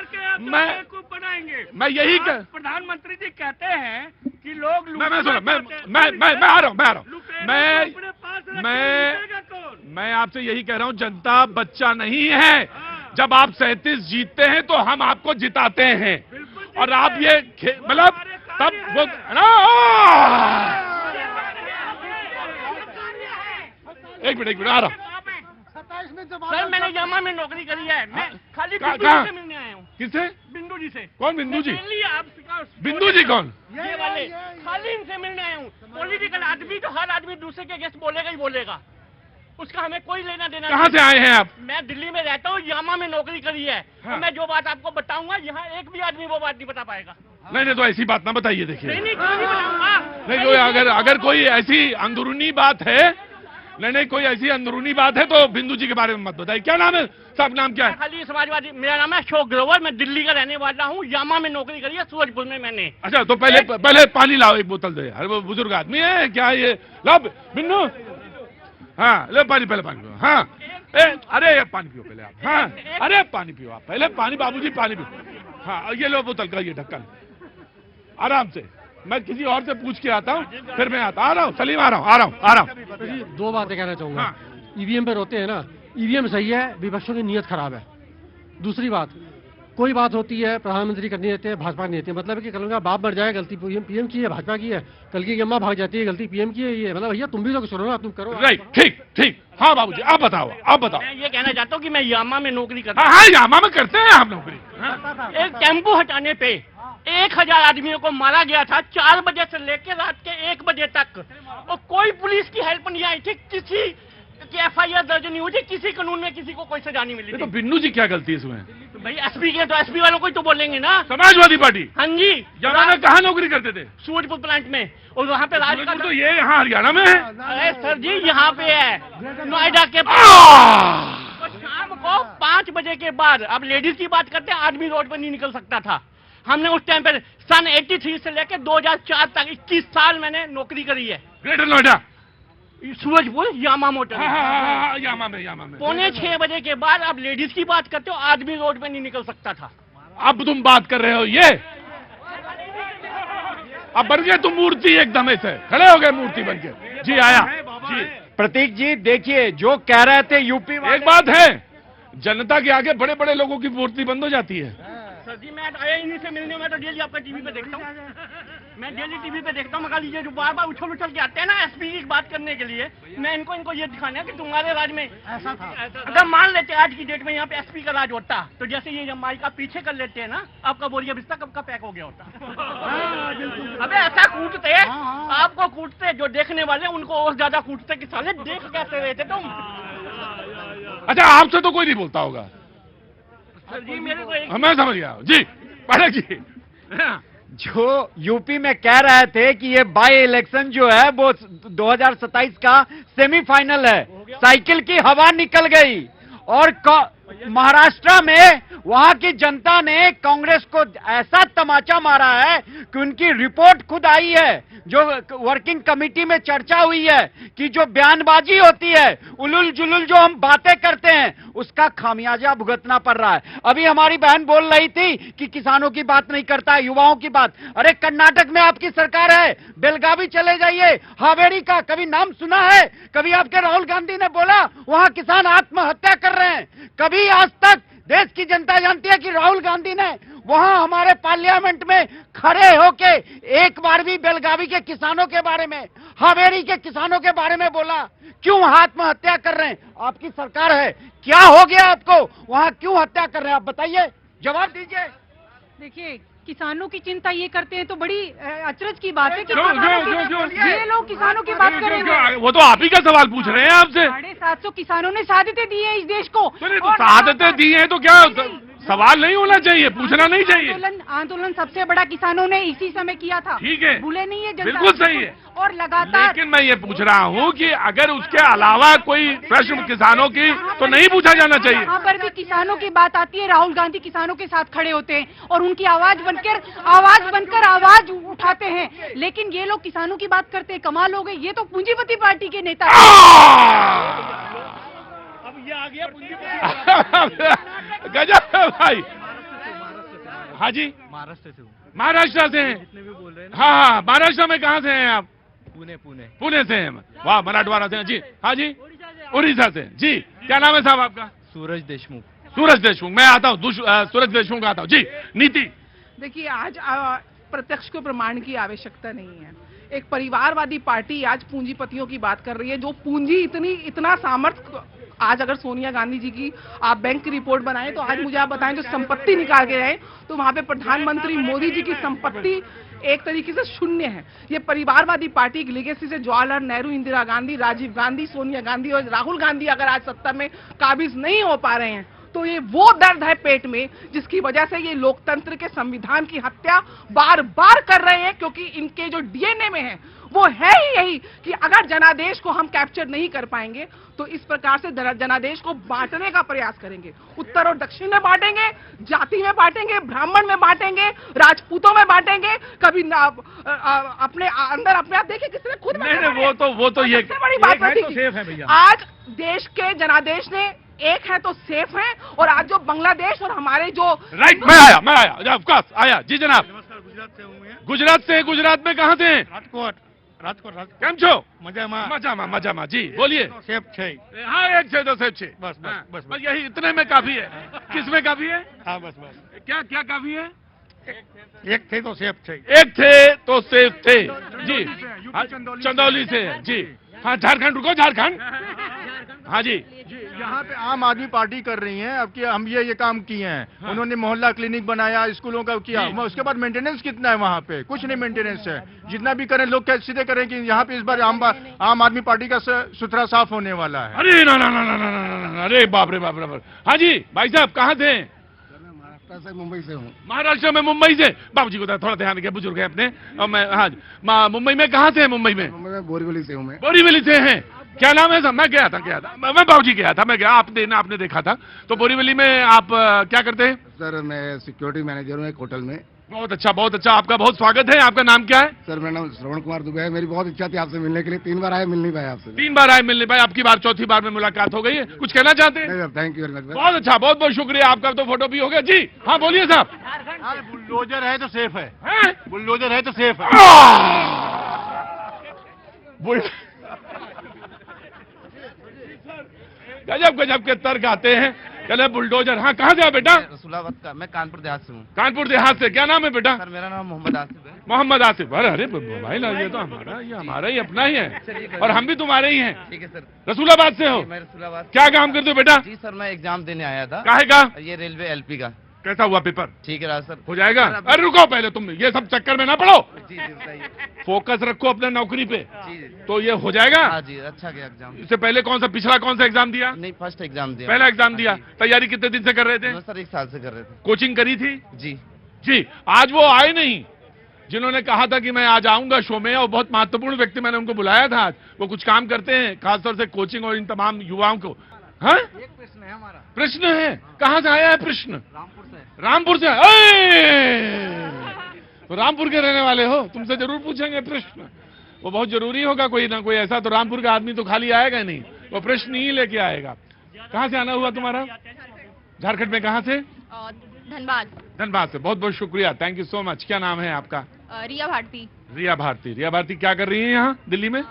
[SPEAKER 1] मैं यही कह,
[SPEAKER 8] प्रधानमंत्री जी कहते हैं कि लोग
[SPEAKER 1] मैं सुनो, मैं आ रहा हूं, मैं आपसे यही कह रहा हूं, जनता बच्चा नहीं है। जब आप 37 जीतते हैं तो हम आपको जिताते हैं, और आप ये मतलब तब वो एक मिनट आ रहा हूं।
[SPEAKER 8] सर मैंने यामा में नौकरी करी है, मैं खाली बिंदु जी से मिलने आया हूँ।
[SPEAKER 1] किससे?
[SPEAKER 8] बिंदु जी से।
[SPEAKER 1] कौन बिंदु जी?
[SPEAKER 8] आप
[SPEAKER 1] बिंदु जी कौन?
[SPEAKER 8] ये वाले, खाली इनसे मिलने आया हूँ। पॉलिटिकल आदमी तो हर आदमी दूसरे के अगेंस्ट बोलेगा ही बोलेगा, उसका हमें कोई लेना देना।
[SPEAKER 1] कहाँ से आए हैं आप?
[SPEAKER 8] मैं दिल्ली में रहता हूँ, यामा में नौकरी करी है।
[SPEAKER 1] हाँ।
[SPEAKER 8] मैं जो बात आपको बताऊंगा यहाँ एक भी आदमी वो बात नहीं बता पाएगा।
[SPEAKER 1] नहीं तो ऐसी बात ना बताइए। देखिए
[SPEAKER 8] नहीं बताऊंगा।
[SPEAKER 1] नहीं, अगर कोई ऐसी अंदरूनी बात है, नहीं कोई ऐसी अंदरूनी बात है तो बिंदु जी के बारे में मत बताइए। क्या नाम है? सब नाम क्या है?
[SPEAKER 8] खाली समाजवादी। मेरा नाम है अशोक ग्रोवर, मैं दिल्ली का रहने वाला हूँ। यामा में नौकरी करी है, सूरजपुर में मैंने।
[SPEAKER 1] अच्छा तो पहले पानी लाओ, एक बोतल दे। अरे वो बुजुर्ग आदमी है क्या ये? लो बिन्नू, हाँ ले पानी, पहले पानी पियो। हाँ अरे पानी पियो पहले आप। हाँ अरे पानी पियो आप पहले, पानी बाबूजी पानी पियो। हाँ ये लो बोतल का ये ढक्कन, आराम से। मैं किसी और से पूछ के आता हूँ, फिर मैं आ रहा हूँ। सलीम आ रहा हूँ।
[SPEAKER 10] 2 बातें कहना चाहूंगा।
[SPEAKER 1] हाँ।
[SPEAKER 10] ईवीएम पे रोते हैं ना, ईवीएम सही है, विपक्षों की नीयत खराब है। दूसरी बात, कोई बात होती है प्रधानमंत्री करनी देते हैं, भाजपा नहीं देती है। मतलब है कि कल का बाप मर जाए, गलती पीएम की है, भाजपा की है। कल की अम्मा भाग जाती है, गलती पीएम की है। ये मतलब भैया तुम भी तो सुनो ना, तुम करो।
[SPEAKER 1] राइट, ठीक। हाँ बाबूजी आप बताओ।
[SPEAKER 8] मैं ये कहना चाहता हूँ कि मैं यामा में नौकरी करता
[SPEAKER 1] हूँ। हाँ यामा में करते हैं आप नौकरी।
[SPEAKER 8] एक टेम्पो हटाने पे 1000 आदमियों को मारा गया था, 4 बजे से लेकर रात के 1 बजे तक, और कोई पुलिस की हेल्प नहीं आई थी, किसी की FIR दर्ज नहीं हुई थी, किसी कानून में किसी को कोई सजा नहीं मिली थी।
[SPEAKER 1] तो बिन्नू जी क्या गलती है इसमें?
[SPEAKER 8] तो भाई एसपी के तो एसपी वालों को ही तो बोलेंगे ना।
[SPEAKER 1] समाजवादी पार्टी?
[SPEAKER 8] हाँ जी।
[SPEAKER 1] यामा में कहाँ नौकरी करते थे?
[SPEAKER 8] सूरजपुर प्लांट में, और वहाँ पे राज का
[SPEAKER 1] तो ये यहाँ हरियाणा में है।
[SPEAKER 8] अरे सर जी यहाँ पे है, नोएडा के। तो शाम को 5 बजे के बाद, अब लेडीज की बात करते हैं, आदमी रोड पर नहीं निकल सकता था। हमने उस टाइम पे सन 83 से लेकर 2004 तक 21 साल मैंने नौकरी करी है।
[SPEAKER 1] Greater Noida,
[SPEAKER 8] Surajpur, Yamaha motor.
[SPEAKER 1] यामा में।
[SPEAKER 8] 5:45 बजे के बाद अब लेडीज की बात करते हो, आदमी रोड पे नहीं निकल सकता था।
[SPEAKER 1] अब तुम बात कर रहे हो ये, अब बन गए तुम मूर्ति, एकदम ऐसे खड़े हो गए मूर्ति बन के। जी आया जी।
[SPEAKER 6] प्रतीक जी देखिए, जो कह रहे थे यूपी वाले,
[SPEAKER 1] एक बात है, जनता के आगे बड़े बड़े लोगों की मूर्ति बंद हो जाती है।
[SPEAKER 8] सर जी मैं आया इन्हीं से मिलने में, तो डेली आपका टीवी पे देखता हूँ। मैं डेली टीवी पे देखता हूँ, मगा लीजिए जो बार बार उछल उछल के आते हैं ना एसपी की बात करने के लिए, मैं इनको ये दिखाना है कि तुम्हारे राज में ऐसा था। अगर मान लेते आज की डेट में यहाँ पे एसपी का राज होता, तो जैसे ये जब माइका पीछे कर लेते हैं ना, आपका बोरिया बिस्तर कब का पैक हो गया होता। अबे ऐसा कूटते, आपको कूटते, जो देखने वाले उनको और ज्यादा कूटते कि साले देख कैसे रहे थे तुम।
[SPEAKER 1] अच्छा, आपसे तो कोई नहीं बोलता होगा।
[SPEAKER 8] जी मेरे को
[SPEAKER 1] मैं समझ गया जी, पाठक जी।
[SPEAKER 11] जो यूपी में कह रहे थे कि ये बाई इलेक्शन जो है वो 2027 का सेमीफाइनल है, साइकिल की हवा निकल गई और महाराष्ट्र में वहां की जनता ने कांग्रेस को ऐसा तमाचा मारा है कि उनकी रिपोर्ट खुद आई है, जो वर्किंग कमेटी में चर्चा हुई है कि जो बयानबाजी होती है, उलुल जुलुल जो हम बातें करते हैं, उसका खामियाजा भुगतना पड़ रहा है। अभी हमारी बहन बोल रही थी कि किसानों की बात नहीं करता, युवाओं की बात। अरे कर्नाटक में आपकी सरकार है, बेलगावी चले जाइए, हावेरी का कभी नाम सुना है? कभी आपके राहुल गांधी ने बोला वहां किसान आत्महत्या कर रहे हैं? कभी आज तक देश की जनता जानती है कि राहुल गांधी ने वहां हमारे पार्लियामेंट में खड़े होके एक बार भी बेलगावी के किसानों के बारे में, हावेरी के किसानों के बारे में बोला? क्यों आत्महत्या कर रहे हैं? आपकी सरकार है, क्या हो गया आपको? वहां क्यों हत्या कर रहे हैं? आप बताइए, जवाब दीजिए।
[SPEAKER 5] देखिए, किसानों की चिंता ये करते हैं तो बड़ी अचरज की बात है कि
[SPEAKER 1] क्यों?
[SPEAKER 5] ये लोग किसानों की बात कर रहे हैं।
[SPEAKER 1] वो तो आप ही का सवाल पूछ रहे हैं आपसे।
[SPEAKER 5] 750 किसानों ने शहादतें दी है इस देश को।
[SPEAKER 1] तो शहादतें दी हैं तो क्या सवाल नहीं होना चाहिए, पूछना नहीं चाहिए।
[SPEAKER 5] आंदोलन सबसे बड़ा किसानों ने इसी समय किया था।
[SPEAKER 1] ठीक है,
[SPEAKER 5] भूले नहीं है जनता,
[SPEAKER 1] बिल्कुल सही है।
[SPEAKER 5] और लगातार,
[SPEAKER 1] लेकिन मैं ये पूछ रहा हूँ कि अगर उसके अलावा कोई प्रश्न किसानों की तो नहीं पूछा जाना चाहिए।
[SPEAKER 5] यहाँ पर भी किसानों की बात आती है, राहुल गांधी किसानों के साथ खड़े होते हैं और उनकी आवाज बनकर आवाज उठाते हैं। लेकिन ये लोग किसानों की बात करते हैं, कमाल हो गई, ये तो पूंजीपति पार्टी के नेता हैं।
[SPEAKER 8] अब ये आ गया पूंजीपति।
[SPEAKER 1] गजब है भाई। हाँ जी,
[SPEAKER 4] महाराष्ट्र से हूँ।
[SPEAKER 1] महाराष्ट्र से हैं?
[SPEAKER 4] जितने भी बोल रहे हैं
[SPEAKER 1] हाँ, महाराष्ट्र में कहाँ से हैं आप?
[SPEAKER 4] पुणे
[SPEAKER 1] से हैं। वाह, मराठवाड़ा से हैं जी। हाँ जी, उड़ीसा से जी। क्या नाम है साहब आपका?
[SPEAKER 4] सूरज देशमुख।
[SPEAKER 1] सूरज देशमुख। मैं आता हूँ, सूरज देशमुख आता हूँ जी। नीति,
[SPEAKER 2] देखिए, आज प्रत्यक्ष को प्रमाण की आवश्यकता नहीं है। एक परिवारवादी पार्टी आज पूंजीपतियों की बात कर रही है, जो पूंजी इतना सामर्थ्य। आज अगर सोनिया गांधी जी की आप बैंक की रिपोर्ट बनाएं तो आज मुझे आप बताएं, जो संपत्ति निकाल के रहे तो वहां पे प्रधानमंत्री मोदी जी की संपत्ति एक तरीके से शून्य है। ये परिवारवादी पार्टी की लेगेसी से जवाहरलाल नेहरू, इंदिरा गांधी, राजीव गांधी, सोनिया गांधी और राहुल गांधी अगर आज सत्ता में काबिज नहीं हो पा रहे हैं तो ये वो दर्द है पेट में जिसकी वजह से ये लोकतंत्र के संविधान की हत्या बार बार कर रहे हैं, क्योंकि इनके जो डीएनए में है वो है ही यही कि अगर जनादेश को हम कैप्चर नहीं कर पाएंगे तो इस प्रकार से जनादेश को बांटने का प्रयास करेंगे। उत्तर और दक्षिण में बांटेंगे, जाति में बांटेंगे, ब्राह्मण में बांटेंगे, राजपूतों में बांटेंगे, कभी अपने अंदर अपने आप देखिए किसने खुद
[SPEAKER 1] वो तो ये
[SPEAKER 2] बड़ी बात। आज देश के जनादेश ने एक है तो सेफ है, और आज जो बांग्लादेश और हमारे जो
[SPEAKER 1] राइट, मैं आया ऑफकोर्स आया जी जनाब। गुजरात में कहाँ से?
[SPEAKER 8] राजकोट।
[SPEAKER 1] केम छो?
[SPEAKER 8] मजामा
[SPEAKER 1] जी, बोलिए।
[SPEAKER 8] सेफ छे।
[SPEAKER 1] हाँ, एक छे तो सेफ छे। बस यही इतने में काफी है। किस में काफी है?
[SPEAKER 8] हाँ, बस
[SPEAKER 1] क्या काफी है?
[SPEAKER 8] एक थे तो सेफ थे।
[SPEAKER 1] एक थे तो सेफ थे जी। चंदौली से जी। हाँ, झारखंड, रुको, झारखंड। हाँ जी।
[SPEAKER 12] यहाँ पे आम आदमी पार्टी कर रही है। अब कि हम ये काम किए हैं। हाँ। उन्होंने मोहल्ला क्लिनिक बनाया, स्कूलों का किया। उसके बाद मेंटेनेंस कितना है वहाँ पे? कुछ नहीं मेंटेनेंस है। जितना भी करें लोग सीधे करें कि यहाँ पे इस बार आम आदमी पार्टी का सुथरा साफ होने वाला है।
[SPEAKER 1] अरे ना, अरे बाप रे बाप। हाँ जी, भाई साहब कहाँ थे?
[SPEAKER 12] महाराष्ट्र से, मुंबई से हूँ।
[SPEAKER 1] महाराष्ट्र में, मुंबई से। बाबू जी को थोड़ा ध्यान रखिए, बुजुर्ग है अपने। और मैं, हाँ, मुंबई में कहाँ थे? मुंबई में
[SPEAKER 12] बोरीवली से हूँ मैं।
[SPEAKER 1] बोरीवली से हैं? क्या नाम है साहब? मैं गया था मैं बाबूजी गया था, मैं गया, आपने देखा था। तो बोरीवली में आप क्या करते हैं?
[SPEAKER 12] सर, मैं सिक्योरिटी मैनेजर हूँ एक होटल में।
[SPEAKER 1] बहुत अच्छा। आपका बहुत स्वागत है। आपका नाम क्या है?
[SPEAKER 12] सर, मेरा नाम श्रवण कुमार दुबे है। मेरी बहुत इच्छा थी आपसे मिलने के लिए। 3 बार आए, मिल नहीं पाए आपसे।
[SPEAKER 1] 3 बार आए, मिल नहीं पाए। आपकी बार चौथी बार में मुलाकात हो गई है। कुछ कहना चाहते हैं?
[SPEAKER 12] Thank you very much.
[SPEAKER 1] बहुत अच्छा, बहुत शुक्रिया आपका। तो फोटो भी हो गया जी। हाँ, बोलिए साहब।
[SPEAKER 9] बुलडोजर है तो सेफ है। बुलडोजर है तो सेफ है।
[SPEAKER 1] गजब के तर्क आते हैं। चले, बुलडोजर। हाँ, कहाँ से बेटा?
[SPEAKER 13] रसूलाबाद का। मैं कानपुर देहात से हूँ।
[SPEAKER 1] कानपुर देहात से। क्या नाम है बेटा?
[SPEAKER 13] सर, मेरा नाम मोहम्मद आसिफ है।
[SPEAKER 1] मोहम्मद आसिफ। अरे भाई ना, ये तो हमारा ही अपना ही है, और हम भी तुम्हारे ही हैं।
[SPEAKER 13] ठीक है सर।
[SPEAKER 1] रसूलाबाद से हो?
[SPEAKER 13] मैं रसूलाबाद।
[SPEAKER 1] क्या काम करते हो बेटा?
[SPEAKER 13] जी सर, मैं एग्जाम देने आया था।
[SPEAKER 1] काहे का?
[SPEAKER 13] ये रेलवे एलपी का।
[SPEAKER 1] कैसा हुआ पेपर?
[SPEAKER 13] ठीक है सर।
[SPEAKER 1] हो जाएगा? अरे रुको, पहले तुम ये सब चक्कर में ना पड़ो,
[SPEAKER 13] जी जी बताइए।
[SPEAKER 1] फोकस रखो अपने नौकरी पे।
[SPEAKER 13] जी
[SPEAKER 1] तो ये हो जाएगा।
[SPEAKER 13] हाँ जी, अच्छा गया एग्जाम।
[SPEAKER 1] इससे पहले पिछला कौन सा एग्जाम दिया?
[SPEAKER 13] नहीं, फर्स्ट एग्जाम दिया।
[SPEAKER 1] पहला एग्जाम दिया। तैयारी कितने दिन से कर रहे थे?
[SPEAKER 13] सर 1 साल से कर रहे थे।
[SPEAKER 1] कोचिंग करी थी?
[SPEAKER 13] जी
[SPEAKER 1] जी। आज वो आए नहीं जिन्होंने कहा था कि मैं आज आऊंगा शो में, और बहुत महत्वपूर्ण व्यक्ति मैंने उनको बुलाया था आज। वो कुछ काम करते हैं खासतौर से कोचिंग और इन तमाम युवाओं को। हाँ,
[SPEAKER 13] एक प्रश्न है हमारा।
[SPEAKER 1] प्रश्न है? कहाँ से आया है प्रश्न?
[SPEAKER 13] रामपुर से।
[SPEAKER 1] रामपुर से? तो रामपुर के रहने वाले हो, तुमसे जरूर पूछेंगे प्रश्न। वो बहुत जरूरी होगा, कोई ना कोई ऐसा। तो रामपुर का आदमी तो खाली आएगा नहीं, वो प्रश्न ही लेके आएगा। कहाँ से आना हुआ तुम्हारा? झारखंड में कहाँ से?
[SPEAKER 3] धनबाद।
[SPEAKER 1] धनबाद से। बहुत बहुत शुक्रिया, थैंक यू सो मच। क्या नाम है आपका?
[SPEAKER 3] रिया भारती।
[SPEAKER 1] रिया भारती। रिया भारती क्या कर रही है यहाँ दिल्ली में?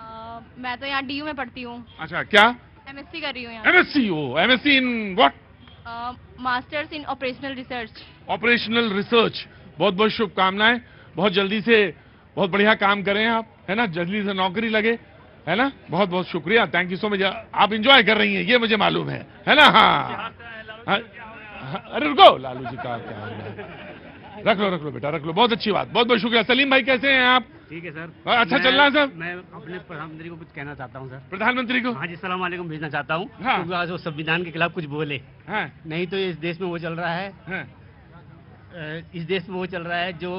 [SPEAKER 3] मैं तो यहाँ DU में पढ़ती हूँ।
[SPEAKER 1] अच्छा, क्या?
[SPEAKER 3] MSc कर रही हूँ यहाँ।
[SPEAKER 1] MSc हो? MSc in what?
[SPEAKER 3] Masters in operational research.
[SPEAKER 1] Operational research. बहुत बहुत शुभकामनाएं। बहुत जल्दी से बहुत बढ़िया काम करें आप, है ना, जल्दी से नौकरी लगे, है ना। बहुत बहुत शुक्रिया, थैंक यू सो मच। आप एंजॉय कर रही हैं ये मुझे मालूम है ना। हाँ, अरे रुको, लालू जी का क्या है? रख लो बेटा, रख लो। बहुत अच्छी बात, बहुत बहुत शुक्रिया। सलीम भाई कैसे हैं आप?
[SPEAKER 8] ठीक है सर।
[SPEAKER 1] अच्छा चल रहा है सर?
[SPEAKER 8] मैं अपने प्रधानमंत्री को कुछ कहना चाहता हूँ सर।
[SPEAKER 1] प्रधानमंत्री को?
[SPEAKER 8] हाँ जी, सलाम वालेकुम भेजना चाहता हूँ।
[SPEAKER 1] हाँ।
[SPEAKER 8] क्योंकि आज वो संविधान के खिलाफ कुछ बोले।
[SPEAKER 1] हाँ।
[SPEAKER 8] नहीं तो इस देश में वो चल रहा है।
[SPEAKER 1] हाँ।
[SPEAKER 8] इस देश में वो चल रहा है जो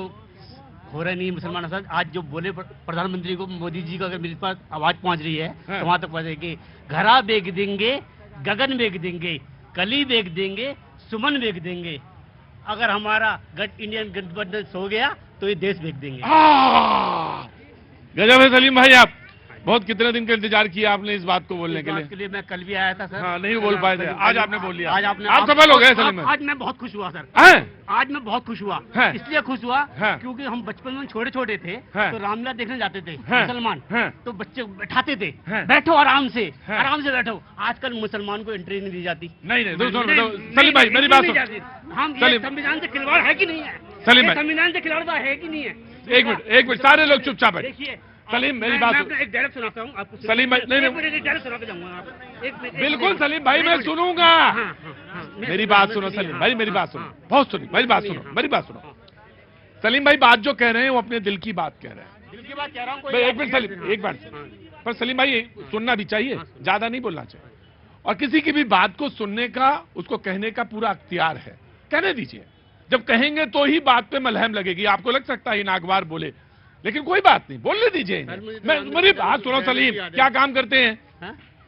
[SPEAKER 8] हो रहा नहीं मुसलमान साथ। आज जो बोले प्रधानमंत्री को, मोदी जी को अगर मेरे पास आवाज पहुंच रही है तो वहां तक पहुंचेगी। घरा बेच देंगे, गगन बेच देंगे, कली बेच देंगे, सुमन बेच देंगे। अगर हमारा इंडियन गठबंधन सो गया तो ये देश बेच देंगे।
[SPEAKER 1] गजब है सलीम भाई, आप बहुत कितने दिन का इंतजार किया आपने इस बात को बोलने के लिए?
[SPEAKER 8] मैं कल भी आया था सर।
[SPEAKER 1] हाँ, नहीं बोल पाए थे, आज आपने बोल लिया।
[SPEAKER 8] आज आपने
[SPEAKER 1] आप सफल हो गए सलीम भाई।
[SPEAKER 8] आज मैं बहुत खुश हुआ सर। आज मैं बहुत खुश हुआ। इसलिए खुश हुआ क्योंकि हम बचपन में छोटे छोटे थे तो रामलीला देखने जाते थे मुसलमान, तो बच्चे बैठाते थे, बैठो आराम से बैठो। आजकल मुसलमान को एंट्री नहीं दी जाती।
[SPEAKER 1] नहीं सलीम भाई मेरी बात सुन।
[SPEAKER 8] हम संविधान से खिलवाड़ है कि नहीं है?
[SPEAKER 1] सलीम भाई
[SPEAKER 8] संविधान से खिलवाड़ है कि नहीं है?
[SPEAKER 1] एक मिनट, सारे लोग चुपचाप बैठे।
[SPEAKER 8] देखिए
[SPEAKER 1] सलीम मेरी बात सुन।
[SPEAKER 8] एक डायरेक्ट सुनाता हूँ आपको।
[SPEAKER 1] सलीम भाई नहीं,
[SPEAKER 8] डायरेक्ट सुना के जाऊंगा।
[SPEAKER 1] बिल्कुल सलीम भाई मैं सुनूंगा। मेरी बात सुनो सलीम भाई, मेरी बात सुनो, बहुत सुनी मेरी बात सुनो। सलीम भाई बात जो कह रहे हैं वो अपने दिल की बात कह रहे हैं।
[SPEAKER 8] दिल की बात कह रहा हूँ।
[SPEAKER 1] एक मिनट सलीम, एक बार पर सलीम भाई सुनना भी चाहिए, ज्यादा नहीं बोलना चाहिए। और किसी की भी बात को सुनने का, उसको कहने का पूरा अख्तियार है, कहने दीजिए। जब कहेंगे तो ही बात पे मलहम लगेगी। आपको लग सकता है नागवार बोले, लेकिन कोई बात नहीं, बोलने दीजिए। मेरी बात सुनो सलीम, क्या काम करते हैं?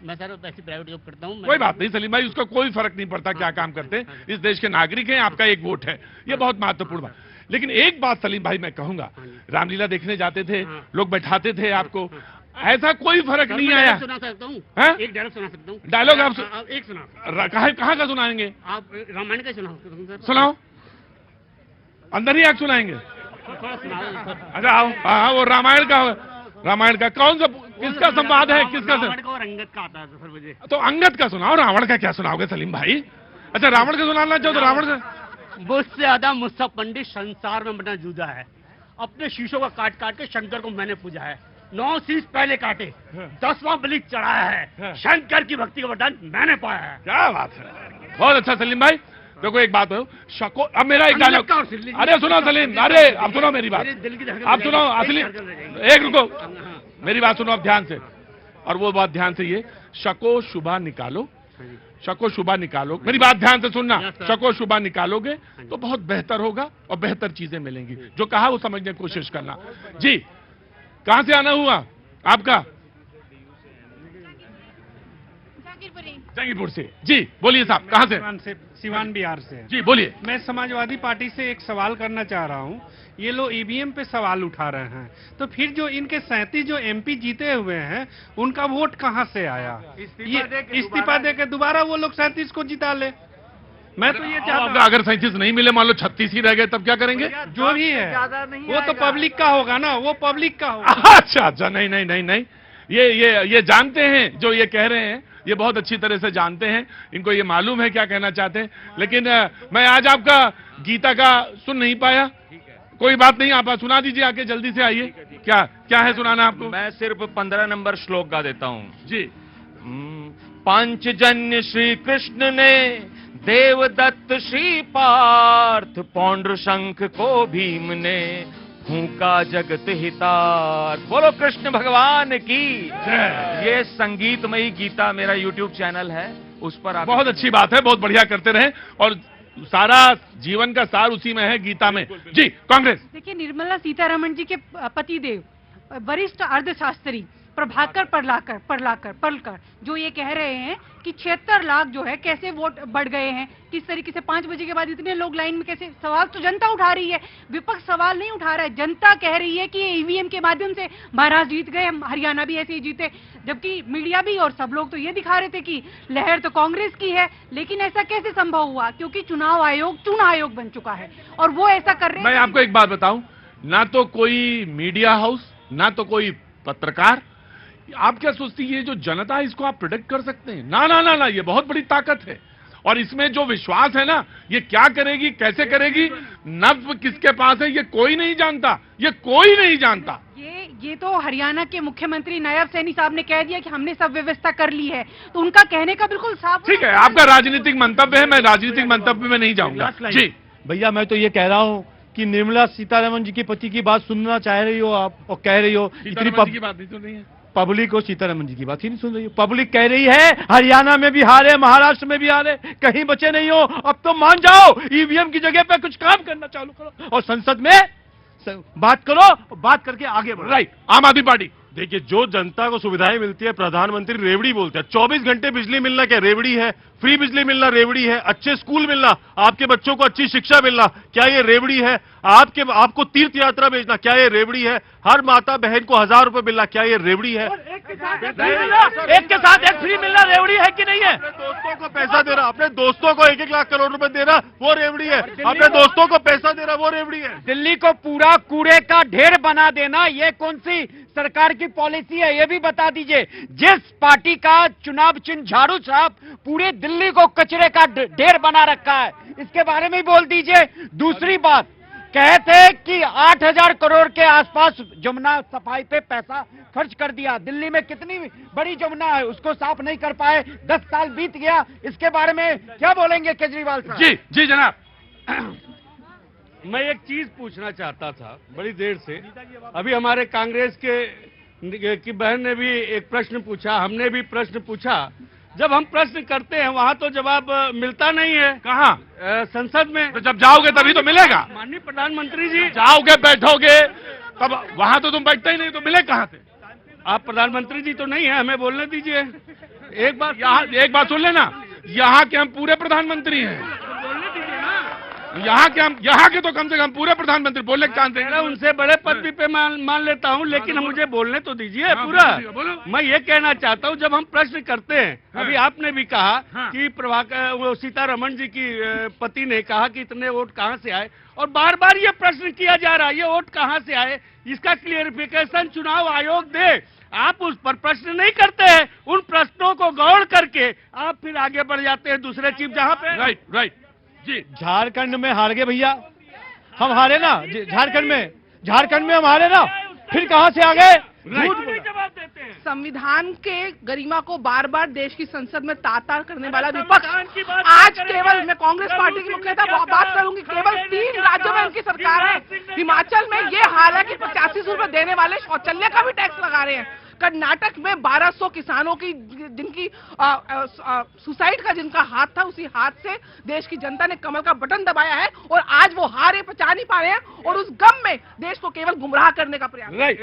[SPEAKER 8] मैं सर ऐसी प्राइवेट जॉब करता हूँ।
[SPEAKER 1] कोई बात नहीं सलीम भाई, उसका कोई फर्क नहीं पड़ता क्या काम करते हैं। इस देश के नागरिक हैं, आपका एक वोट है, ये बहुत महत्वपूर्ण बात। लेकिन एक बात सलीम भाई मैं कहूंगा, रामलीला देखने जाते थे, लोग बैठाते थे आपको, ऐसा कोई फर्क नहीं आया।
[SPEAKER 8] सुना सकता हूँ, एक डायलॉग सुना सकता हूँ।
[SPEAKER 1] डायलॉग आप
[SPEAKER 8] एक सुना।
[SPEAKER 1] कहाँ का सुनाएंगे?
[SPEAKER 8] आप रामायण का सुनाओ।
[SPEAKER 1] सुनाओ, अंदर ही आप सुनाएंगे? अच्छा आओ। हाँ, वो रामायण का कौन सा, किसका संवाद है? किसका?
[SPEAKER 8] अंगद का आता है सर मुझे।
[SPEAKER 1] तो अंगद का सुनाओ, रावण का क्या सुनाओगे सलीम भाई? अच्छा रावण का सुनाना चाहो तो रावण का।
[SPEAKER 8] मुझसे ज्यादा मुझसे पंडित संसार में बना जूझा है। अपने शीशों का काट काट के शंकर को मैंने पूजा है। 9 शीश पहले काटे, 10वां बलि चढ़ाया है। शंकर की भक्ति का वरदान मैंने पाया है।
[SPEAKER 1] क्या बात है, बहुत अच्छा सलीम भाई। देखो एक बात हो, शको अब मेरा एक डायलॉग। अरे सुनो सलीम, अरे अब सुनो मेरी बात, आप सुनो असली, एक रुको, मेरी बात सुनो अब ध्यान से। और वो बात ध्यान से, ये शको शुभा निकालो, शको शुभा निकालो, मेरी बात ध्यान से सुनना। शको शुभा निकालोगे तो बहुत बेहतर होगा और बेहतर चीजें मिलेंगी। जो कहा वो समझने की कोशिश करना। जी कहां से आना हुआ आपका? जंगीपुर से। जी बोलिए साहब, कहां से?
[SPEAKER 14] सिवान बिहार से।
[SPEAKER 1] जी बोलिए।
[SPEAKER 14] मैं समाजवादी पार्टी से एक सवाल करना चाह रहा हूं। ये लोग ईवीएम पे सवाल उठा रहे हैं, तो फिर जो इनके 37 जो एमपी जीते हुए हैं उनका वोट कहां से आया? इस्तीफा दे के दोबारा वो लोग 37 को जिता ले। मैं तो ये चाहता हूं,
[SPEAKER 1] अगर 37 नहीं मिले, मान लो 36 ही रह गए, तब क्या करेंगे?
[SPEAKER 14] जो भी है वो तो पब्लिक का होगा ना, वो पब्लिक का होगा।
[SPEAKER 1] अच्छा नहीं, ये जानते हैं जो ये कह रहे हैं, ये बहुत अच्छी तरह से जानते हैं, इनको ये मालूम है क्या कहना चाहते हैं। लेकिन मैं आज आपका गीता का सुन नहीं पाया, कोई बात नहीं, आप सुना दीजिए आके, जल्दी से आइए। क्या क्या है सुनाना आपको?
[SPEAKER 11] मैं सिर्फ 15 नंबर श्लोक गा देता हूं
[SPEAKER 1] जी।
[SPEAKER 11] पांचजन्य श्री कृष्ण ने देवदत्त श्री पार्थ, पौंड्र शंख को भीम ने फूंका जगत हितार्थ। बोलो कृष्ण भगवान की। ये संगीतमयी गीता मेरा यूट्यूब चैनल है, उस पर आप
[SPEAKER 1] बहुत अच्छी बात है, बहुत बढ़िया करते रहे, और सारा जीवन का सार उसी में है, गीता में। जी कांग्रेस।
[SPEAKER 5] देखिए, निर्मला सीतारमण जी के पतिदेव वरिष्ठ अर्थशास्त्री प्रभाकर पर्लाकर जो ये कह रहे हैं कि 76 लाख जो है कैसे वोट बढ़ गए हैं, किस तरीके से 5 बजे के बाद इतने लोग लाइन में कैसे, सवाल तो जनता उठा रही है, विपक्ष सवाल नहीं उठा रहा है। जनता कह रही है कि ईवीएम के माध्यम से महाराष्ट्र जीत गए, हरियाणा भी ऐसे ही जीते, जबकि मीडिया भी और सब लोग तो ये दिखा रहे थे कि लहर तो कांग्रेस की है। लेकिन ऐसा कैसे संभव हुआ? क्योंकि चुनाव आयोग बन चुका है और वो ऐसा कर रहे हैं।
[SPEAKER 1] मैं आपको एक बात बताऊं, ना तो कोई मीडिया हाउस, ना तो कोई पत्रकार, आप क्या सोचती है ये जो जनता है इसको आप प्रिडिक्ट कर सकते हैं? ना ना ना ना, ये बहुत बड़ी ताकत है, और इसमें जो विश्वास है ना, ये क्या करेगी, कैसे करेगी, नब्ज किसके पास है, ये कोई नहीं जानता, ये कोई नहीं जानता।
[SPEAKER 5] ये तो हरियाणा के मुख्यमंत्री नायब सैनी साहब ने कह दिया कि हमने सब व्यवस्था कर ली है, तो उनका कहने का बिल्कुल साफ।
[SPEAKER 1] ठीक है, आपका राजनीतिक मंतव्य है, मैं राजनीतिक मंतव्य में नहीं जाऊंगा। जी
[SPEAKER 6] भैया, मैं तो ये कह रहा हूँ कि निर्मला सीतारमण जी के पति की बात सुनना चाह रही हो आप, और कह रही हो इतनी
[SPEAKER 1] की बात नहीं सुन रही है
[SPEAKER 6] पब्लिक को, सीतारमण जी की बात ही नहीं सुन रही हो। पब्लिक कह रही है हरियाणा में भी हारे, महाराष्ट्र में भी हारे, कहीं बचे नहीं हो, अब तो मान जाओ, ईवीएम की जगह पे कुछ काम करना चालू करो और संसद में बात करो, बात करके आगे बढ़ो।
[SPEAKER 1] राइट, आम आदमी पार्टी।
[SPEAKER 9] देखिए, जो जनता को सुविधाएं मिलती है, प्रधानमंत्री रेवड़ी बोलते हैं। 24 घंटे बिजली मिलना क्या रेवड़ी है? फ्री बिजली मिलना रेवड़ी है? अच्छे स्कूल मिलना, आपके बच्चों को अच्छी शिक्षा मिलना, क्या ये रेवड़ी है? आपको तीर्थ यात्रा भेजना, क्या ये रेवड़ी है? हर माता बहन को 1000 रुपए मिलना, क्या ये रेवड़ी है?
[SPEAKER 6] एक के साथ एक फ्री मिलना रेवड़ी है कि नहीं है?
[SPEAKER 9] अपने दोस्तों को पैसा दे रहा, अपने दोस्तों को 1-1 लाख करोड़ रुपए दे रहा, वो रेवड़ी है। अपने दोस्तों को पैसा दे रहा, वो रेवड़ी है।
[SPEAKER 11] दिल्ली को पूरा कूड़े का ढेर बना देना, ये कौन सी सरकार की पॉलिसी है, ये भी बता दीजिए। जिस पार्टी का चुनाव चिन्ह झाड़ू छाप पूरे दिल्ली को कचरे का ढेर बना रखा है, इसके बारे में बोल दीजिए। दूसरी बात, कहते कि 8000 करोड़ के आसपास जमुना सफाई पे पैसा खर्च कर दिया। दिल्ली में कितनी बड़ी जमुना है, उसको साफ नहीं कर पाए, 10 साल बीत गया, इसके बारे में क्या बोलेंगे केजरीवाल साहब?
[SPEAKER 1] जी जी जनाब।
[SPEAKER 8] मैं एक चीज पूछना चाहता था बड़ी देर से, अभी हमारे कांग्रेस की बहन ने भी एक प्रश्न पूछा, हमने भी प्रश्न पूछा। जब हम प्रश्न करते हैं वहां तो जवाब मिलता नहीं है।
[SPEAKER 1] कहाँ?
[SPEAKER 8] संसद में।
[SPEAKER 1] तो जब जाओगे तभी तो मिलेगा।
[SPEAKER 8] माननीय प्रधानमंत्री जी,
[SPEAKER 1] जाओगे बैठोगे तब, वहां तो तुम बैठते ही नहीं, तो मिले कहाँ से?
[SPEAKER 8] आप प्रधानमंत्री जी तो नहीं है, हमें बोलने दीजिए। एक
[SPEAKER 1] बात सुन लेना, यहाँ के हम पूरे प्रधानमंत्री हैं,
[SPEAKER 8] बोलने दीजिए ना।
[SPEAKER 1] यहाँ के तो कम से कम पूरे प्रधानमंत्री बोलने चाहते हैं।
[SPEAKER 8] उनसे बड़े पद पे मान लेता हूँ, लेकिन मुझे बोलने तो दीजिए पूरा। मैं ये कहना चाहता हूँ, जब हम प्रश्न करते हैं, अभी आपने भी कहा कि प्रभाकर सीतारमण जी की पति ने कहा कि इतने वोट कहाँ से आए, और बार बार ये प्रश्न किया जा रहा है, ये वोट कहाँ से आए, इसका क्लियरिफिकेशन चुनाव आयोग दे। आप उस पर प्रश्न नहीं करते हैं, उन प्रश्नों को गौर करके आप फिर आगे बढ़ जाते हैं दूसरे चीफ जहां पे।
[SPEAKER 1] राइट जी।
[SPEAKER 6] झारखंड में हार गए भैया, हम हारे ना झारखंड में हम हारे ना, फिर कहां से आ गए?
[SPEAKER 8] जवाब देते हैं।
[SPEAKER 2] संविधान के गरिमा को बार बार देश की संसद में तार करने वाला विपक्ष आज केवल, मैं कांग्रेस पार्टी की मुख्यतः बात करूंगी, केवल 3 राज्यों में उनकी सरकार है। हिमाचल में ये हाल है कि 85 रुपए देने वाले शौचालय का भी टैक्स लगा रहे हैं। कर्नाटक में 1200 किसानों की जिनकी सुसाइड का जिनका हाथ था, उसी हाथ से देश की जनता ने कमल का बटन दबाया है, और आज वो हारे पचा नहीं पा रहे हैं, और उस गम में देश को केवल गुमराह करने का प्रयास।
[SPEAKER 1] राइट,